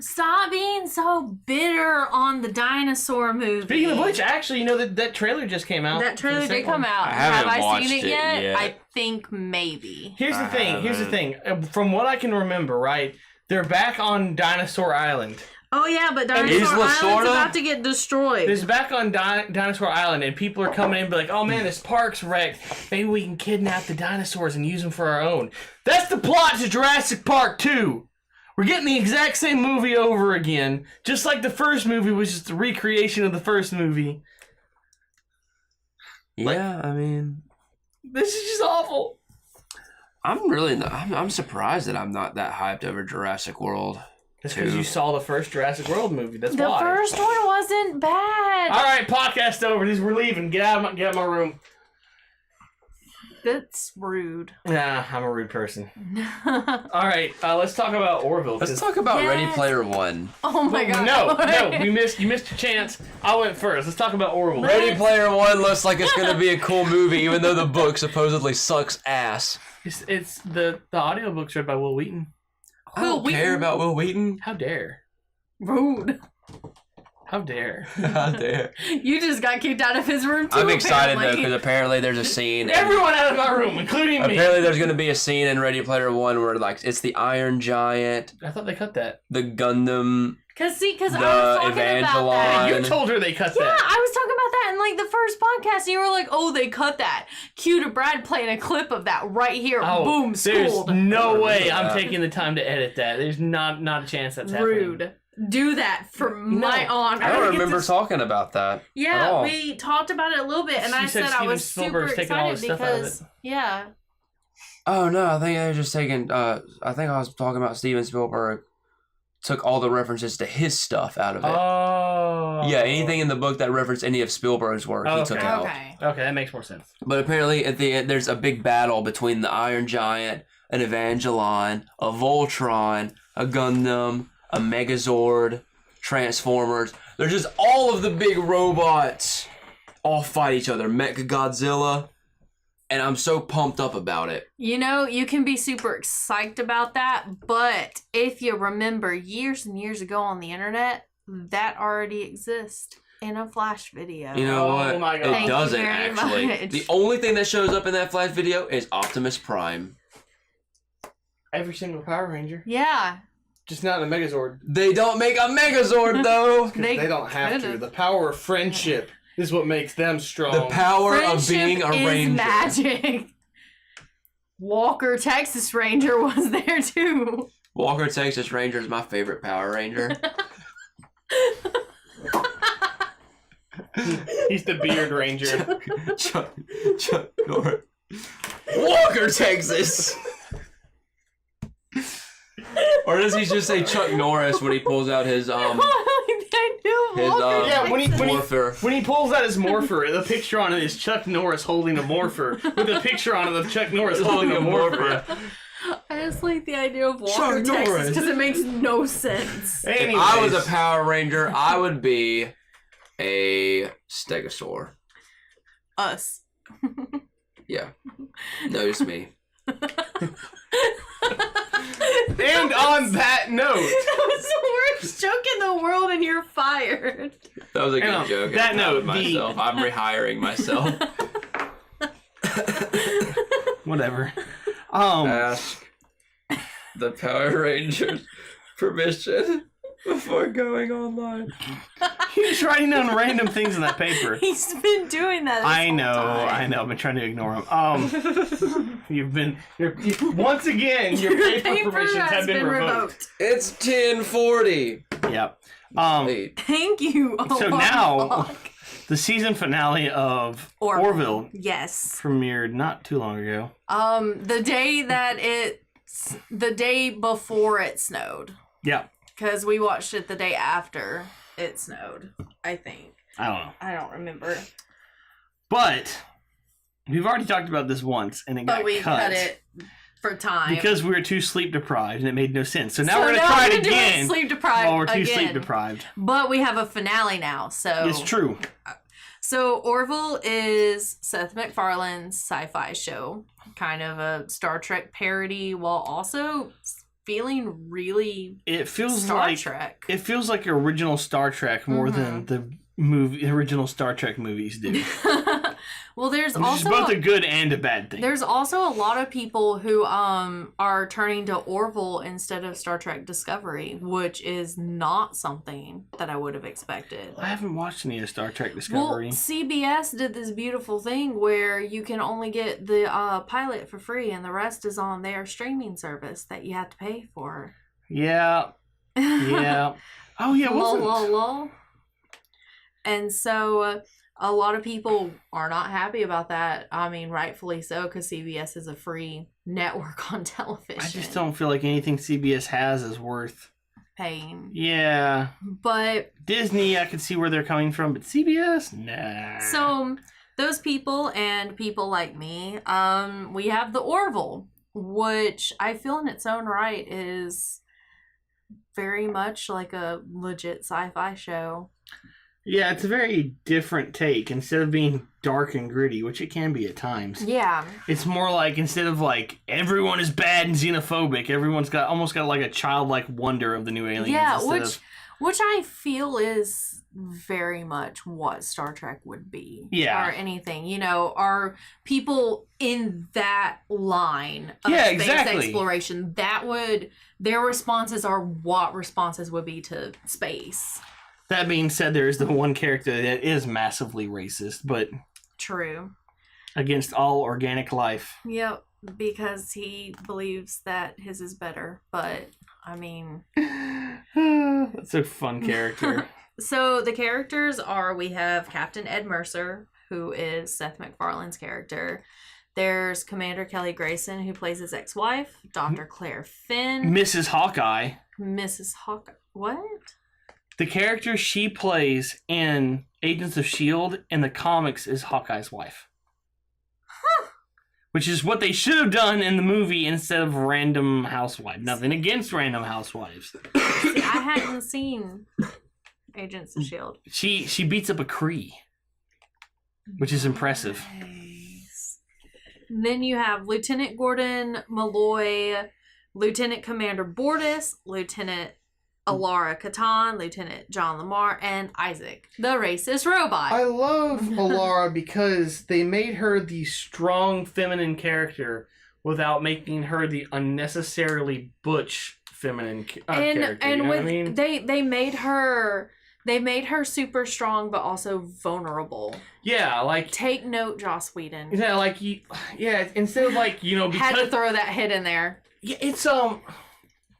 Stop being so bitter on the dinosaur movie. Speaking of which, actually, you know that trailer just came out. that trailer for the did second come one. out. I haven't Have I watched seen it it yet? yet. I think maybe. Here's the thing. From what I can remember, right? They're back on Dinosaur Island. Oh yeah, but Isla Dinosaur Island's Sorna? about to get destroyed. There's back on Dinosaur Island, and people are coming in and be like, oh man, this park's wrecked. Maybe we can kidnap the dinosaurs and use them for our own. That's the plot to Jurassic Park 2. We're getting the exact same movie over again. Just like the first movie was just a recreation of the first movie. Yeah, I mean, This is just awful. I'm really not. I'm surprised that I'm not that hyped over Jurassic World. That's because you saw the first Jurassic World movie. That's the why. first one wasn't bad. All right, podcast over. We're leaving. Get out of my room. That's rude. Nah, I'm a rude person. All right, let's talk about Orville. Let's talk about Ready Player One. Oh my god. No, you missed your chance. I went first. Let's talk about Orville. Ready Player One looks like it's gonna be a cool movie, even though the book supposedly sucks ass. It's the audiobook's read by Will Wheaton. I don't care about Will Wheaton. How dare? Rude. How dare? How dare. You just got kicked out of his room too. I'm excited though, apparently. because apparently there's a scene. Everyone out of my room, including me. Apparently there's gonna be a scene in Ready Player One where like it's the Iron Giant, I thought they cut that. the Gundam. Because I was The talking about that. Evangelon. You told her they cut Yeah, that. I was talking about that in like the first podcast, and you were like, "Oh, they cut that." Cue to Brad playing a clip of that right here. Boom, there's schooled. no way Yeah. I'm taking the time to edit that. There's not a chance that's happening. Rude. Do that for my honor. I gotta don't get remember this- talking about that. at Yeah, all. we talked about it a little bit, and She I said said I Steven was super Spielberg's taking all excited his stuff out of because yeah. Oh no, I think I was just taking. I think I was talking about Steven Spielberg took all the references to his stuff out of it. Oh. Yeah, anything in the book that referenced any of Spielberg's work, he took out. Okay. Okay, that makes more sense. But apparently, at the end, there's a big battle between the Iron Giant, an Evangelon, a Voltron, a Gundam, a Megazord, Transformers. There's just all of the big robots all fight each other. Mechagodzilla. And I'm so pumped up about it. You know, you can be super psyched about that, but if you remember years and years ago on the internet, that already exists in a Flash video. You know Oh what? my God. It Thank you doesn't very actually. much. The only thing that shows up in that Flash video is Optimus Prime. Every single Power Ranger. Yeah. Just not in a Megazord. They don't make a Megazord though. They don't have to. could've. The power of friendship is what makes them strong. The power of Friendship being a is ranger. magic. Walker, Texas Ranger was there too. Walker Texas Ranger is my favorite Power Ranger. He's the beard ranger. Chuck Norris. Walker, Texas. Or does he just say Chuck Norris when he pulls out his Yeah, morpher? when he pulls out his morpher, the picture on it is Chuck Norris holding a morpher with a picture on it of Chuck Norris holding a morpher. I just like the idea of Walker, Chuck Texas, Norris. because it makes no sense. If I was a Power Ranger, I would be a Stegosaur. Us. Yeah. No, just me. And on that note, That was the worst joke in the world, and you're fired. That was a good joke. that I'm proud of note, myself. I'm rehiring myself. whatever. Ask the Power Rangers permission before going online. He was writing down random things in that paper. He's been doing that. This whole time. I've been trying to ignore him. Once again, your paper permissions have been revoked. It's 10:40. Yep. Wait. Thank you. So alarm now, clock. the season finale of Orville Yes. premiered not too long ago. The day before it snowed. Yeah. Because we watched it the day after it snowed, I think. I don't know. I don't remember. But we've already talked about this once, and it got But we cut it for time. because we were too sleep deprived, and it made no sense. So now we're gonna try it again. Sleep deprived. While we're too again. sleep deprived. But we have a finale now, so It's true. So Orville is Seth MacFarlane's sci-fi show, kind of a Star Trek parody, while also feeling really It feels Star like Trek. it feels like original Star Trek more than the original Star Trek movies do. Well, there's Which is also both a good and a bad thing. there's also a lot of people who are turning to Orville instead of Star Trek Discovery, which is not something that I would have expected. I haven't watched any of Star Trek Well, Discovery. CBS did this beautiful thing where you can only get the pilot for free, and the rest is on their streaming service that you have to pay for. Yeah. Yeah. Oh yeah, Lol, wasn't lol, lol. And so a lot of people are not happy about that. I mean, rightfully so, because CBS is a free network on television. I just don't feel like anything CBS has is worth paying. Yeah. But Disney, I could see where they're coming from, but CBS? Nah. so those people and people like me, we have the Orville, which I feel in its own right is very much like a legit sci-fi show. Yeah, it's a very different take. Instead of being dark and gritty, which it can be at times, Yeah. it's more like instead of like everyone is bad and xenophobic, everyone's got almost got like a childlike wonder of the new aliens. Yeah, instead which I feel is very much what Star Trek would be. Yeah. Or anything. You know, are people in that line of Yeah, space exactly. exploration, their responses are what responses would be to space. That being said, there is the one character that is massively racist, but True. against all organic life. Yep. Because he believes that his is better. But, I mean... That's a fun character. So the characters are, we have Captain Ed Mercer, who is Seth MacFarlane's character. There's Commander Kelly Grayson, who plays his ex-wife. Dr. Claire Finn. Mrs. Hawkeye. Mrs. Hawkeye. What? The character she plays in Agents of S.H.I.E.L.D. in the comics is Hawkeye's wife. Huh. Which is what they should have done in the movie instead of random housewife. Nothing against random housewives. See, I hadn't seen Agents of S.H.I.E.L.D. She beats up a Kree, which is impressive. Nice. Then you have Lieutenant Gordon Malloy, Lieutenant Commander Bortis, Lieutenant Alara Katan, Lieutenant John Lamar, and Isaac, the racist robot. I love Alara because they made her the strong feminine character without making her the unnecessarily butch feminine character. And you know with what I mean? they made her super strong but also vulnerable. Yeah, like Take note, Joss Whedon. yeah, like instead of like because Had to throw that hit in there. yeah, it's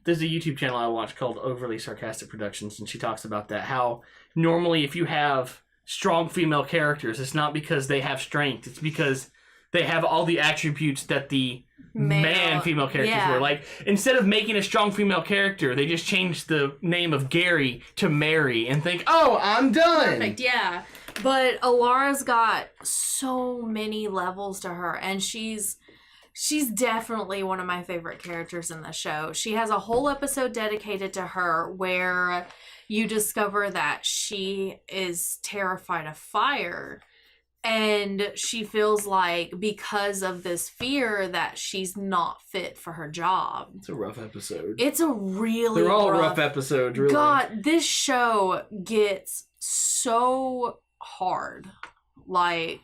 there's a YouTube channel I watch called Overly Sarcastic Productions, and she talks about that. How normally if you have strong female characters, it's not because they have strength, it's because they have all the attributes that the Male. female characters Yeah. were. Like, instead of making a strong female character, they just changed the name of Gary to Mary and think, oh, I'm done. Perfect, yeah. But Alara's got so many levels to her, and she's definitely one of my favorite characters in the show. She has a whole episode dedicated to her where you discover that she is terrified of fire. And she feels like because of this fear that she's not fit for her job. It's a rough episode. It's a really They're all rough episodes, really. God, this show gets so hard. Like,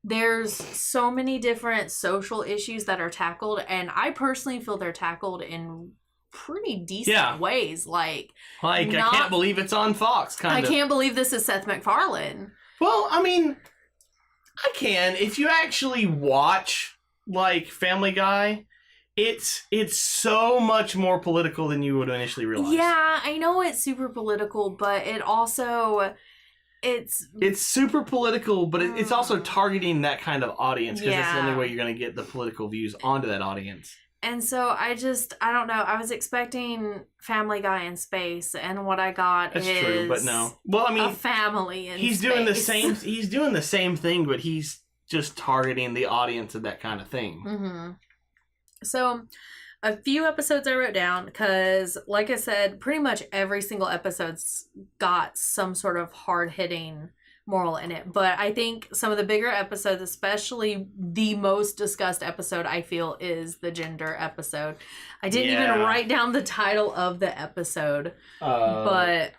there's so many different social issues that are tackled, and I personally feel they're tackled in pretty decent ways. Like I can't believe it's on Fox, kind of. I can't believe this is Seth MacFarlane. Well, I mean, I can. If you actually watch, like, Family Guy, it's so much more political than you would initially realize. Yeah, I know it's super political, but it also... It's super political, but it's also targeting that kind of audience because it's the only way you're going to get the political views onto that audience. And so I don't know. I was expecting Family Guy in space, and what I got That's is true, but no. Well, I mean, a family in he's space. doing the same. He's doing the same thing, but he's just targeting the audience of that kind of thing. Mm-hmm. So, a few episodes I wrote down because, like I said, pretty much every single episode's got some sort of hard-hitting moral in it. But I think some of the bigger episodes, especially the most discussed episode, I feel, is the gender episode. I didn't even write down the title of the episode, but...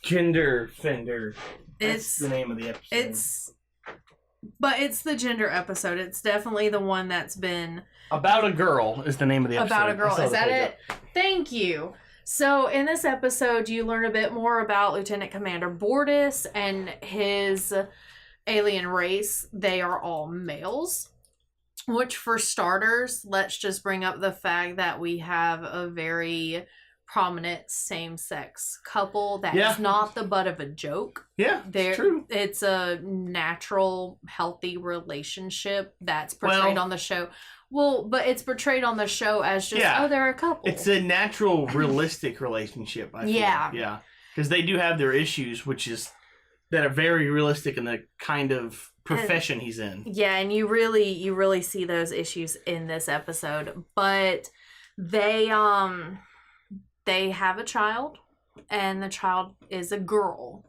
Gender Fender. That's It's the name of the episode. It's the gender episode. It's definitely the one that's been... About a Girl is the name of the episode. About a Girl. Is that it? Thank you. So in this episode, you learn a bit more about Lieutenant Commander Bordis and his alien race. They are all males. Which, for starters, let's just bring up the fact that we have a very prominent same-sex couple that is not the butt of a joke. Yeah, it's true. It's a natural, healthy relationship that's portrayed on the show. Well, but it's portrayed on the show as just, they're a couple. It's a natural, realistic relationship, I feel. Yeah. Because they do have their issues, that are very realistic in the kind of profession he's in. Yeah, and you really see those issues in this episode. But they have a child, and the child is a girl.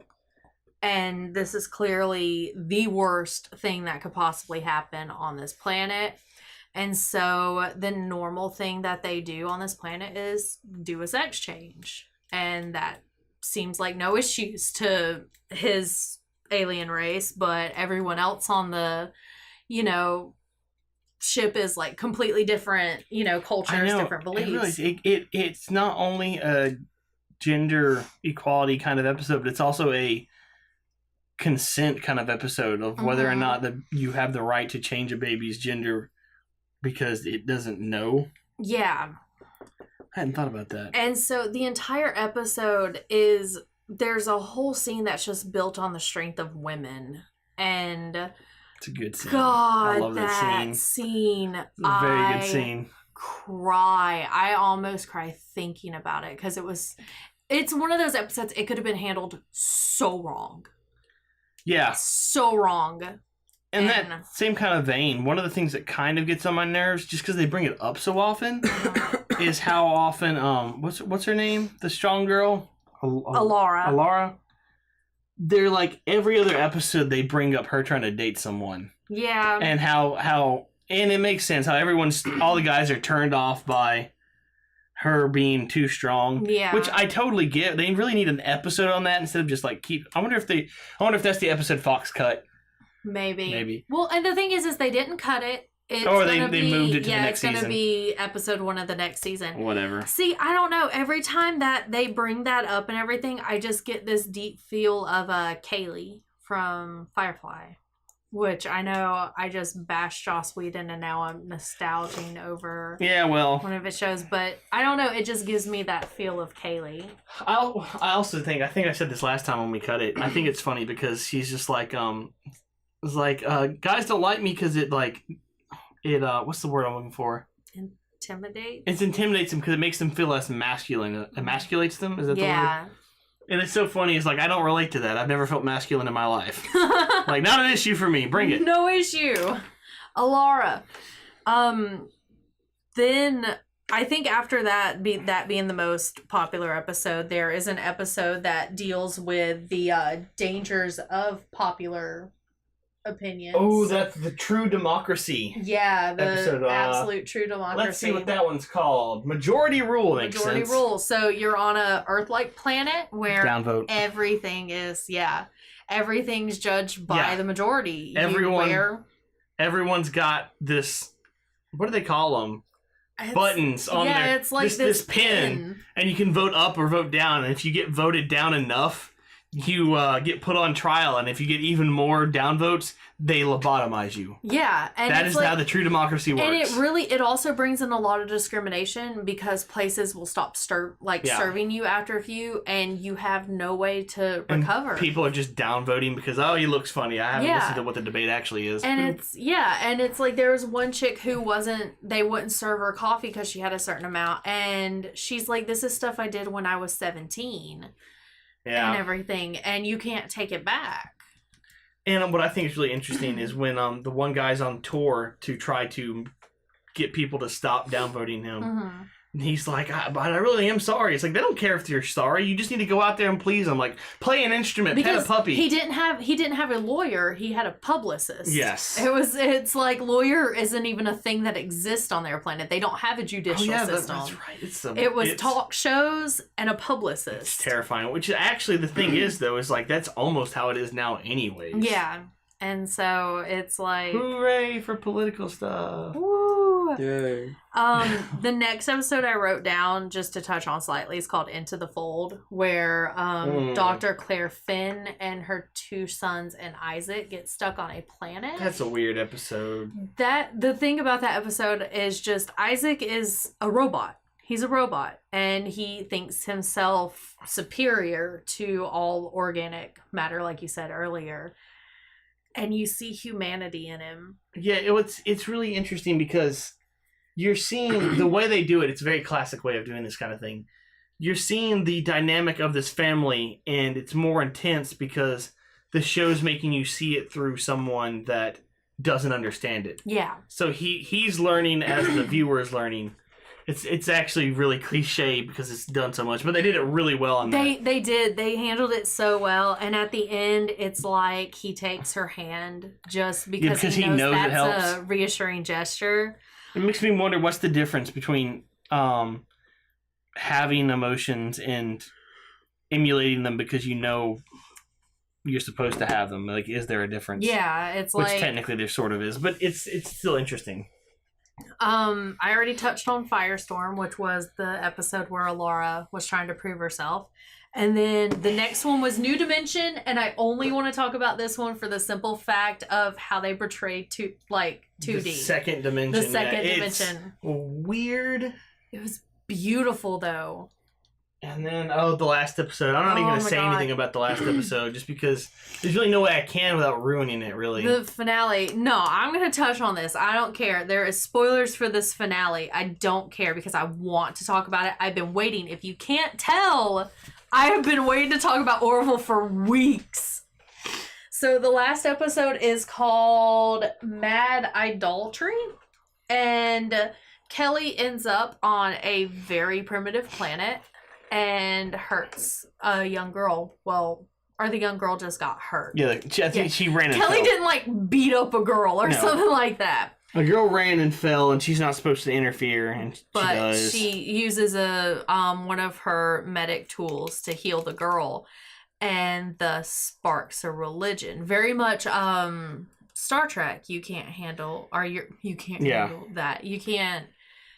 And this is clearly the worst thing that could possibly happen on this planet. And so the normal thing that they do on this planet is do a sex change. And that seems like no issues to his alien race, but everyone else on the, ship is like completely different, cultures, different beliefs. It's not only a gender equality kind of episode, but it's also a consent kind of episode of whether or not you have the right to change a baby's gender because it doesn't know. Yeah. I hadn't thought about that. And so the entire episode there's a whole scene that's just built on the strength of women. And it's a good scene. God, I love that scene. It's a very good scene. I almost cry thinking about it because it's one of those episodes, it could have been handled so wrong. Yeah. So wrong. In that same kind of vein, one of the things that kind of gets on my nerves, just because they bring it up so often, is how often what's her name? The strong girl, Alara. They're like every other episode they bring up her trying to date someone. Yeah. And how and it makes sense how all the guys are turned off by her being too strong. Yeah. Which I totally get. They really need an episode on that instead of just like I wonder if that's the episode Fox cut. Maybe. Well, and the thing is they didn't cut it. They moved it to the next season. It's going to be episode 1 of the next season. Whatever. See, I don't know. Every time that they bring that up and everything, I just get this deep feel of Kaylee from Firefly. Which I know I just bashed Joss Whedon and now I'm nostalging over one of his shows. But I don't know. It just gives me that feel of Kaylee. I also think I said this last time when we cut it. I think it's funny because she's just like, was like, guys don't like me because it what's the word I'm looking for? Intimidate. It intimidates them because it makes them feel less masculine. It emasculates them. Is that the word? And it's so funny. It's like, I don't relate to that. I've never felt masculine in my life. Like, not an issue for me. Bring it. No issue. Alara. Then I think after that being the most popular episode, there is an episode that deals with the dangers of popular opinions. Oh, that's the True Democracy. Yeah, the episode, absolute True Democracy. Let's see what that one's called. Majority Rule makes Majority sense. Rule. So you're on a Earth-like planet where Downvote. everything's judged by the majority. Everyone's got this. What do they call them? Buttons on there. Yeah, it's like this pin, and you can vote up or vote down. And if you get voted down enough, you get put on trial. And if you get even more downvotes, they lobotomize you. Yeah, and that is how the True Democracy works. And it also brings in a lot of discrimination because places will stop serving you after a few, and you have no way to recover. And people are just downvoting because he looks funny. I haven't listened to what the debate actually is. And it's like there was one chick who they wouldn't serve her coffee because she had a certain amount, and she's like, "This is stuff I did when I was 17." And everything, and you can't take it back. And what I think is really interesting is when the one guy's on tour to try to get people to stop downvoting him. Mm-hmm. And he's like, but I really am sorry. It's like, they don't care if you're sorry. You just need to go out there and please them. Like, play an instrument, pet a puppy. He didn't have a lawyer. He had a publicist. Yes. It's like lawyer isn't even a thing that exists on their planet. They don't have a judicial system. That's right. It was talk shows and a publicist. It's terrifying. Which actually the thing is, though, is like, that's almost how it is now anyways. Yeah. And so it's like, hooray for political stuff. Woo. Yay. The next episode I wrote down just to touch on slightly is called Into the Fold, where Dr. Claire Finn and her two sons and Isaac get stuck on a planet. That's a weird episode. The thing about that episode is just Isaac is a robot. He's a robot, and he thinks himself superior to all organic matter, like you said earlier. And you see humanity in him. Yeah, it's really interesting because you're seeing the way they do it. It's a very classic way of doing this kind of thing. You're seeing the dynamic of this family, and it's more intense because the show's making you see it through someone that doesn't understand it. Yeah. So he's learning as the viewer is learning. It's actually really cliche because it's done so much, but they did it really well on that. They did. They handled it so well, and at the end, it's like he takes her hand just because he knows that's it helps. a reassuring gesture. It makes me wonder what's the difference between having emotions and emulating them because you know you're supposed to have them. Like, is there a difference? Yeah, it's which like technically there sort of is, but it's still interesting. I already touched on Firestorm, which was the episode where Alara was trying to prove herself. And then the next one was New Dimension, and I only want to talk about this one for the simple fact of how they portrayed 2D. The second dimension. The second dimension. It's weird. It was beautiful, though. And then, the last episode. I'm not even going to say anything about the last episode just because there's really no way I can without ruining it, really. The finale. No, I'm going to touch on this. I don't care. There is spoilers for this finale. I don't care because I want to talk about it. I've been waiting. If you can't tell, I have been waiting to talk about Orville for weeks. So the last episode is called Mad Idolatry. And Kelly ends up on a very primitive planet and hurts a young girl. Well, or the young girl just got hurt. Yeah, I think she ran and Kelly fell. didn't like beat up a girl or something like that. A girl ran and fell, and she's not supposed to interfere, and she does. She uses one of her medic tools to heal the girl, and thus sparks a religion. Very much Star Trek. You can't handle, or you can't handle that. You can't.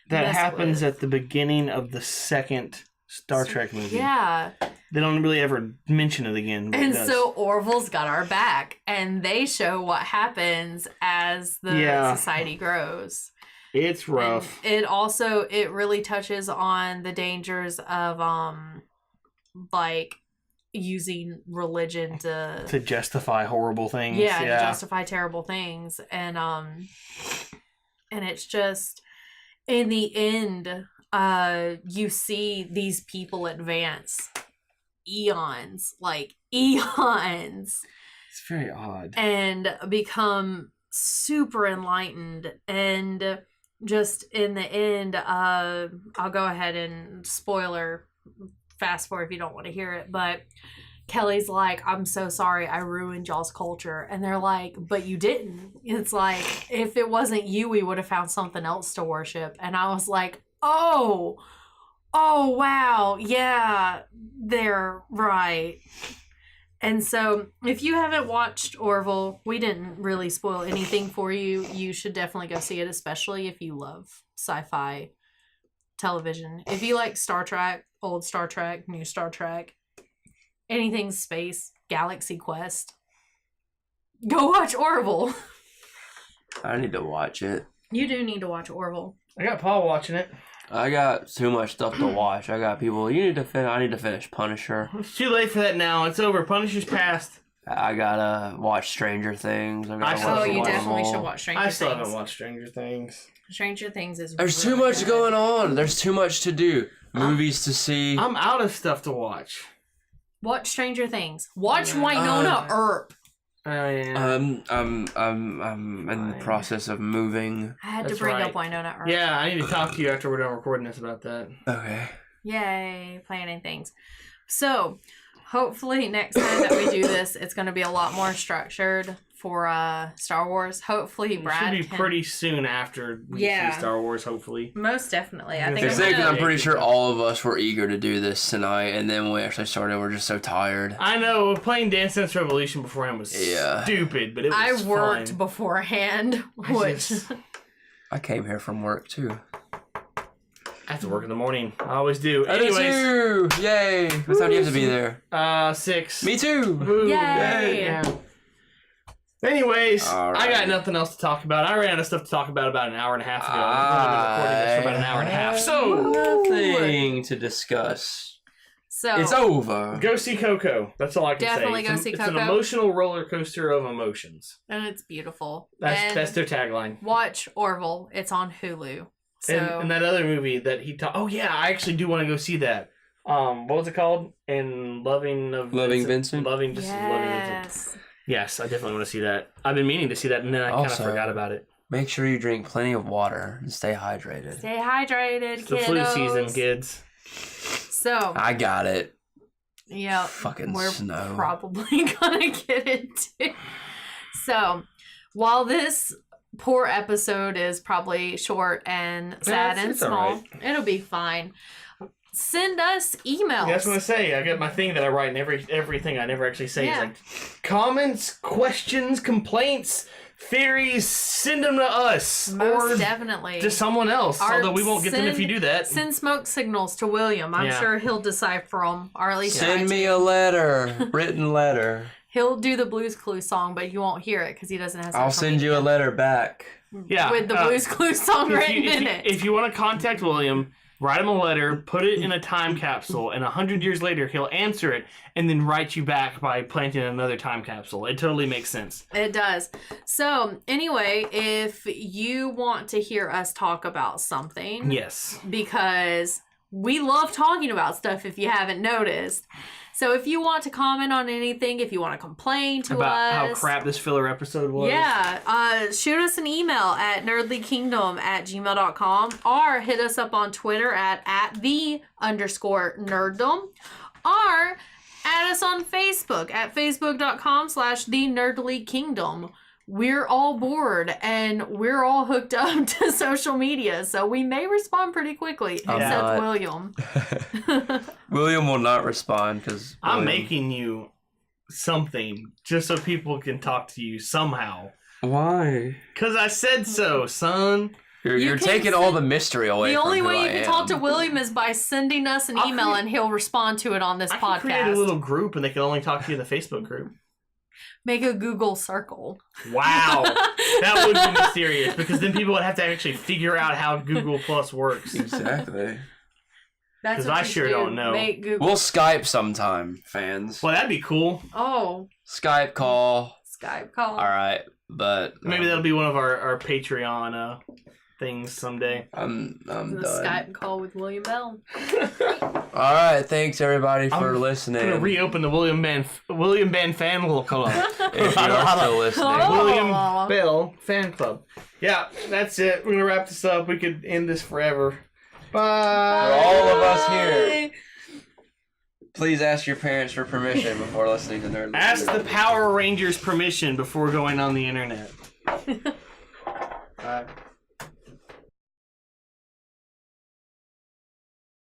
That happens at the beginning of the second Star Trek movie. Yeah. They don't really ever mention it again. And so Orville's got our back, and they show what happens as the society grows. It's rough. And it really touches on the dangers of like using religion to justify horrible things. to justify terrible things. And it's just, in the end, you see these people advance eons. It's very odd. And become super enlightened. And just in the end, I'll go ahead and fast forward if you don't want to hear it, but Kelly's like, I'm so sorry I ruined y'all's culture. And they're like, but you didn't. It's like, if it wasn't you, we would have found something else to worship. And I was like, oh wow, yeah, they're right. And so if you haven't watched Orville, we didn't really spoil anything for you. You should definitely go see it, especially if you love sci-fi television. If you like Star Trek, old Star Trek, new Star Trek, anything space, Galaxy Quest, go watch Orville. I need to watch it. You do need to watch Orville. I got Paul watching it. I got too much stuff to watch. I got people. I need to finish Punisher. It's too late for that now. It's over. Punisher's past. I gotta watch Stranger Things. You definitely should watch Stranger Things. I still haven't watched Stranger Things. Stranger Things is. There's really too much good. going on. There's too much to do. Movies to see. I'm out of stuff to watch. Watch Stranger Things. Watch Winona Earp. Oh yeah. I'm in the process of moving. I had That's to bring right. up Winona Earp. Yeah, I need to talk to you after we're done recording this about that. Okay. Yay, planning things. So, hopefully next time that we do this, it's going to be a lot more structured for Star Wars. Hopefully Brad It should be pretty soon after we see Star Wars, hopefully. Most definitely. I think It's because I'm pretty sure all of us were eager to do this tonight, and then when we actually started, we're just so tired. I know, playing Dance Dance Revolution beforehand was stupid, but it was I worked fun. beforehand, which... I came here from work, too. I have to work in the morning. I always do. I do too! Yay! What time do you have to be there? 6. Me too! Woo. Yay! Yeah. Anyways, All I got right. nothing else to talk about. I ran out of stuff to talk about an hour and a half ago. I've only been recording this for about an hour and a half. So, nothing to discuss. So, It's over. go see Coco. That's all I can Definitely say. go It's see an Coco. emotional roller coaster of emotions. and it's beautiful. That's their tagline. Watch Orville. It's on Hulu. So, And that other movie that he taught. Oh yeah, I actually do want to go see that. What was it called? And Loving Vincent? Loving Vincent. yes. Yes, I definitely want to see that. I've been meaning to see that, and then I kind of Also, forgot about it. Make sure you drink plenty of water and stay hydrated. Stay hydrated, It's the kiddos. flu season, kids. So, I got it. yeah, Fucking we're snow. probably gonna get it too. So, while this poor episode is probably short and sad and it's small, alright. it'll be fine. Send us emails. That's what I say. I got my thing that I write in everything I never actually say. Yeah. It's like comments, questions, complaints, theories. Send them to us Most or definitely. to someone else. Although we won't get them if you do that. Send smoke signals to William. I'm Yeah. sure he'll decipher them, or at least try Send to. me a letter. Written letter. He'll do the Blues Clues song, but you won't hear it because he doesn't have. I'll social send you a media. letter back. Yeah, with the Blues Clues song written in it. If you want to contact William, write him a letter, put it in a time capsule, and 100 years later he'll answer it and then write you back by planting another time capsule. It totally makes sense. It does. So, anyway, if you want to hear us talk about something, Yes. because we love talking about stuff if you haven't noticed. So, if you want to comment on anything, if you want to complain to About us. how crap this filler episode was. Yeah, shoot us an email at nerdlykingdom@gmail.com or hit us up on Twitter at @the_nerddom or add us on Facebook at facebook.com/thenerdlykingdom. We're all bored and we're all hooked up to social media, so we may respond pretty quickly, I'm except not. William. William will not respond because I'm making you something just so people can talk to you somehow. Why? Because I said so, son. You're can taking all the mystery away. The from only who way I you can am. talk to William is by sending us an I'll email create- and he'll respond to it on this I podcast. can create a little group and they can only talk to you in the Facebook group. Make a Google circle. Wow. That would be mysterious because then people would have to actually figure out how Google Plus works. Exactly. That's 'Cause what I you sure do. don't know. Make Google. We'll Skype sometime, fans. Well, that'd be cool. Oh, Skype call. Skype call. All right, but Maybe that'll be one of our Patreon things someday. I'm The done. Skype call with William Bell. All right, thanks everybody for I'm listening. I'm gonna reopen the William Band fan club. If you are still listening. Oh. William Bell fan club. Yeah, that's it. We're gonna wrap this up. We could end this forever. Bye. For all of us here, please ask your parents for permission before listening to Nerd. Ask the Power Rangers permission before going on the internet. Bye.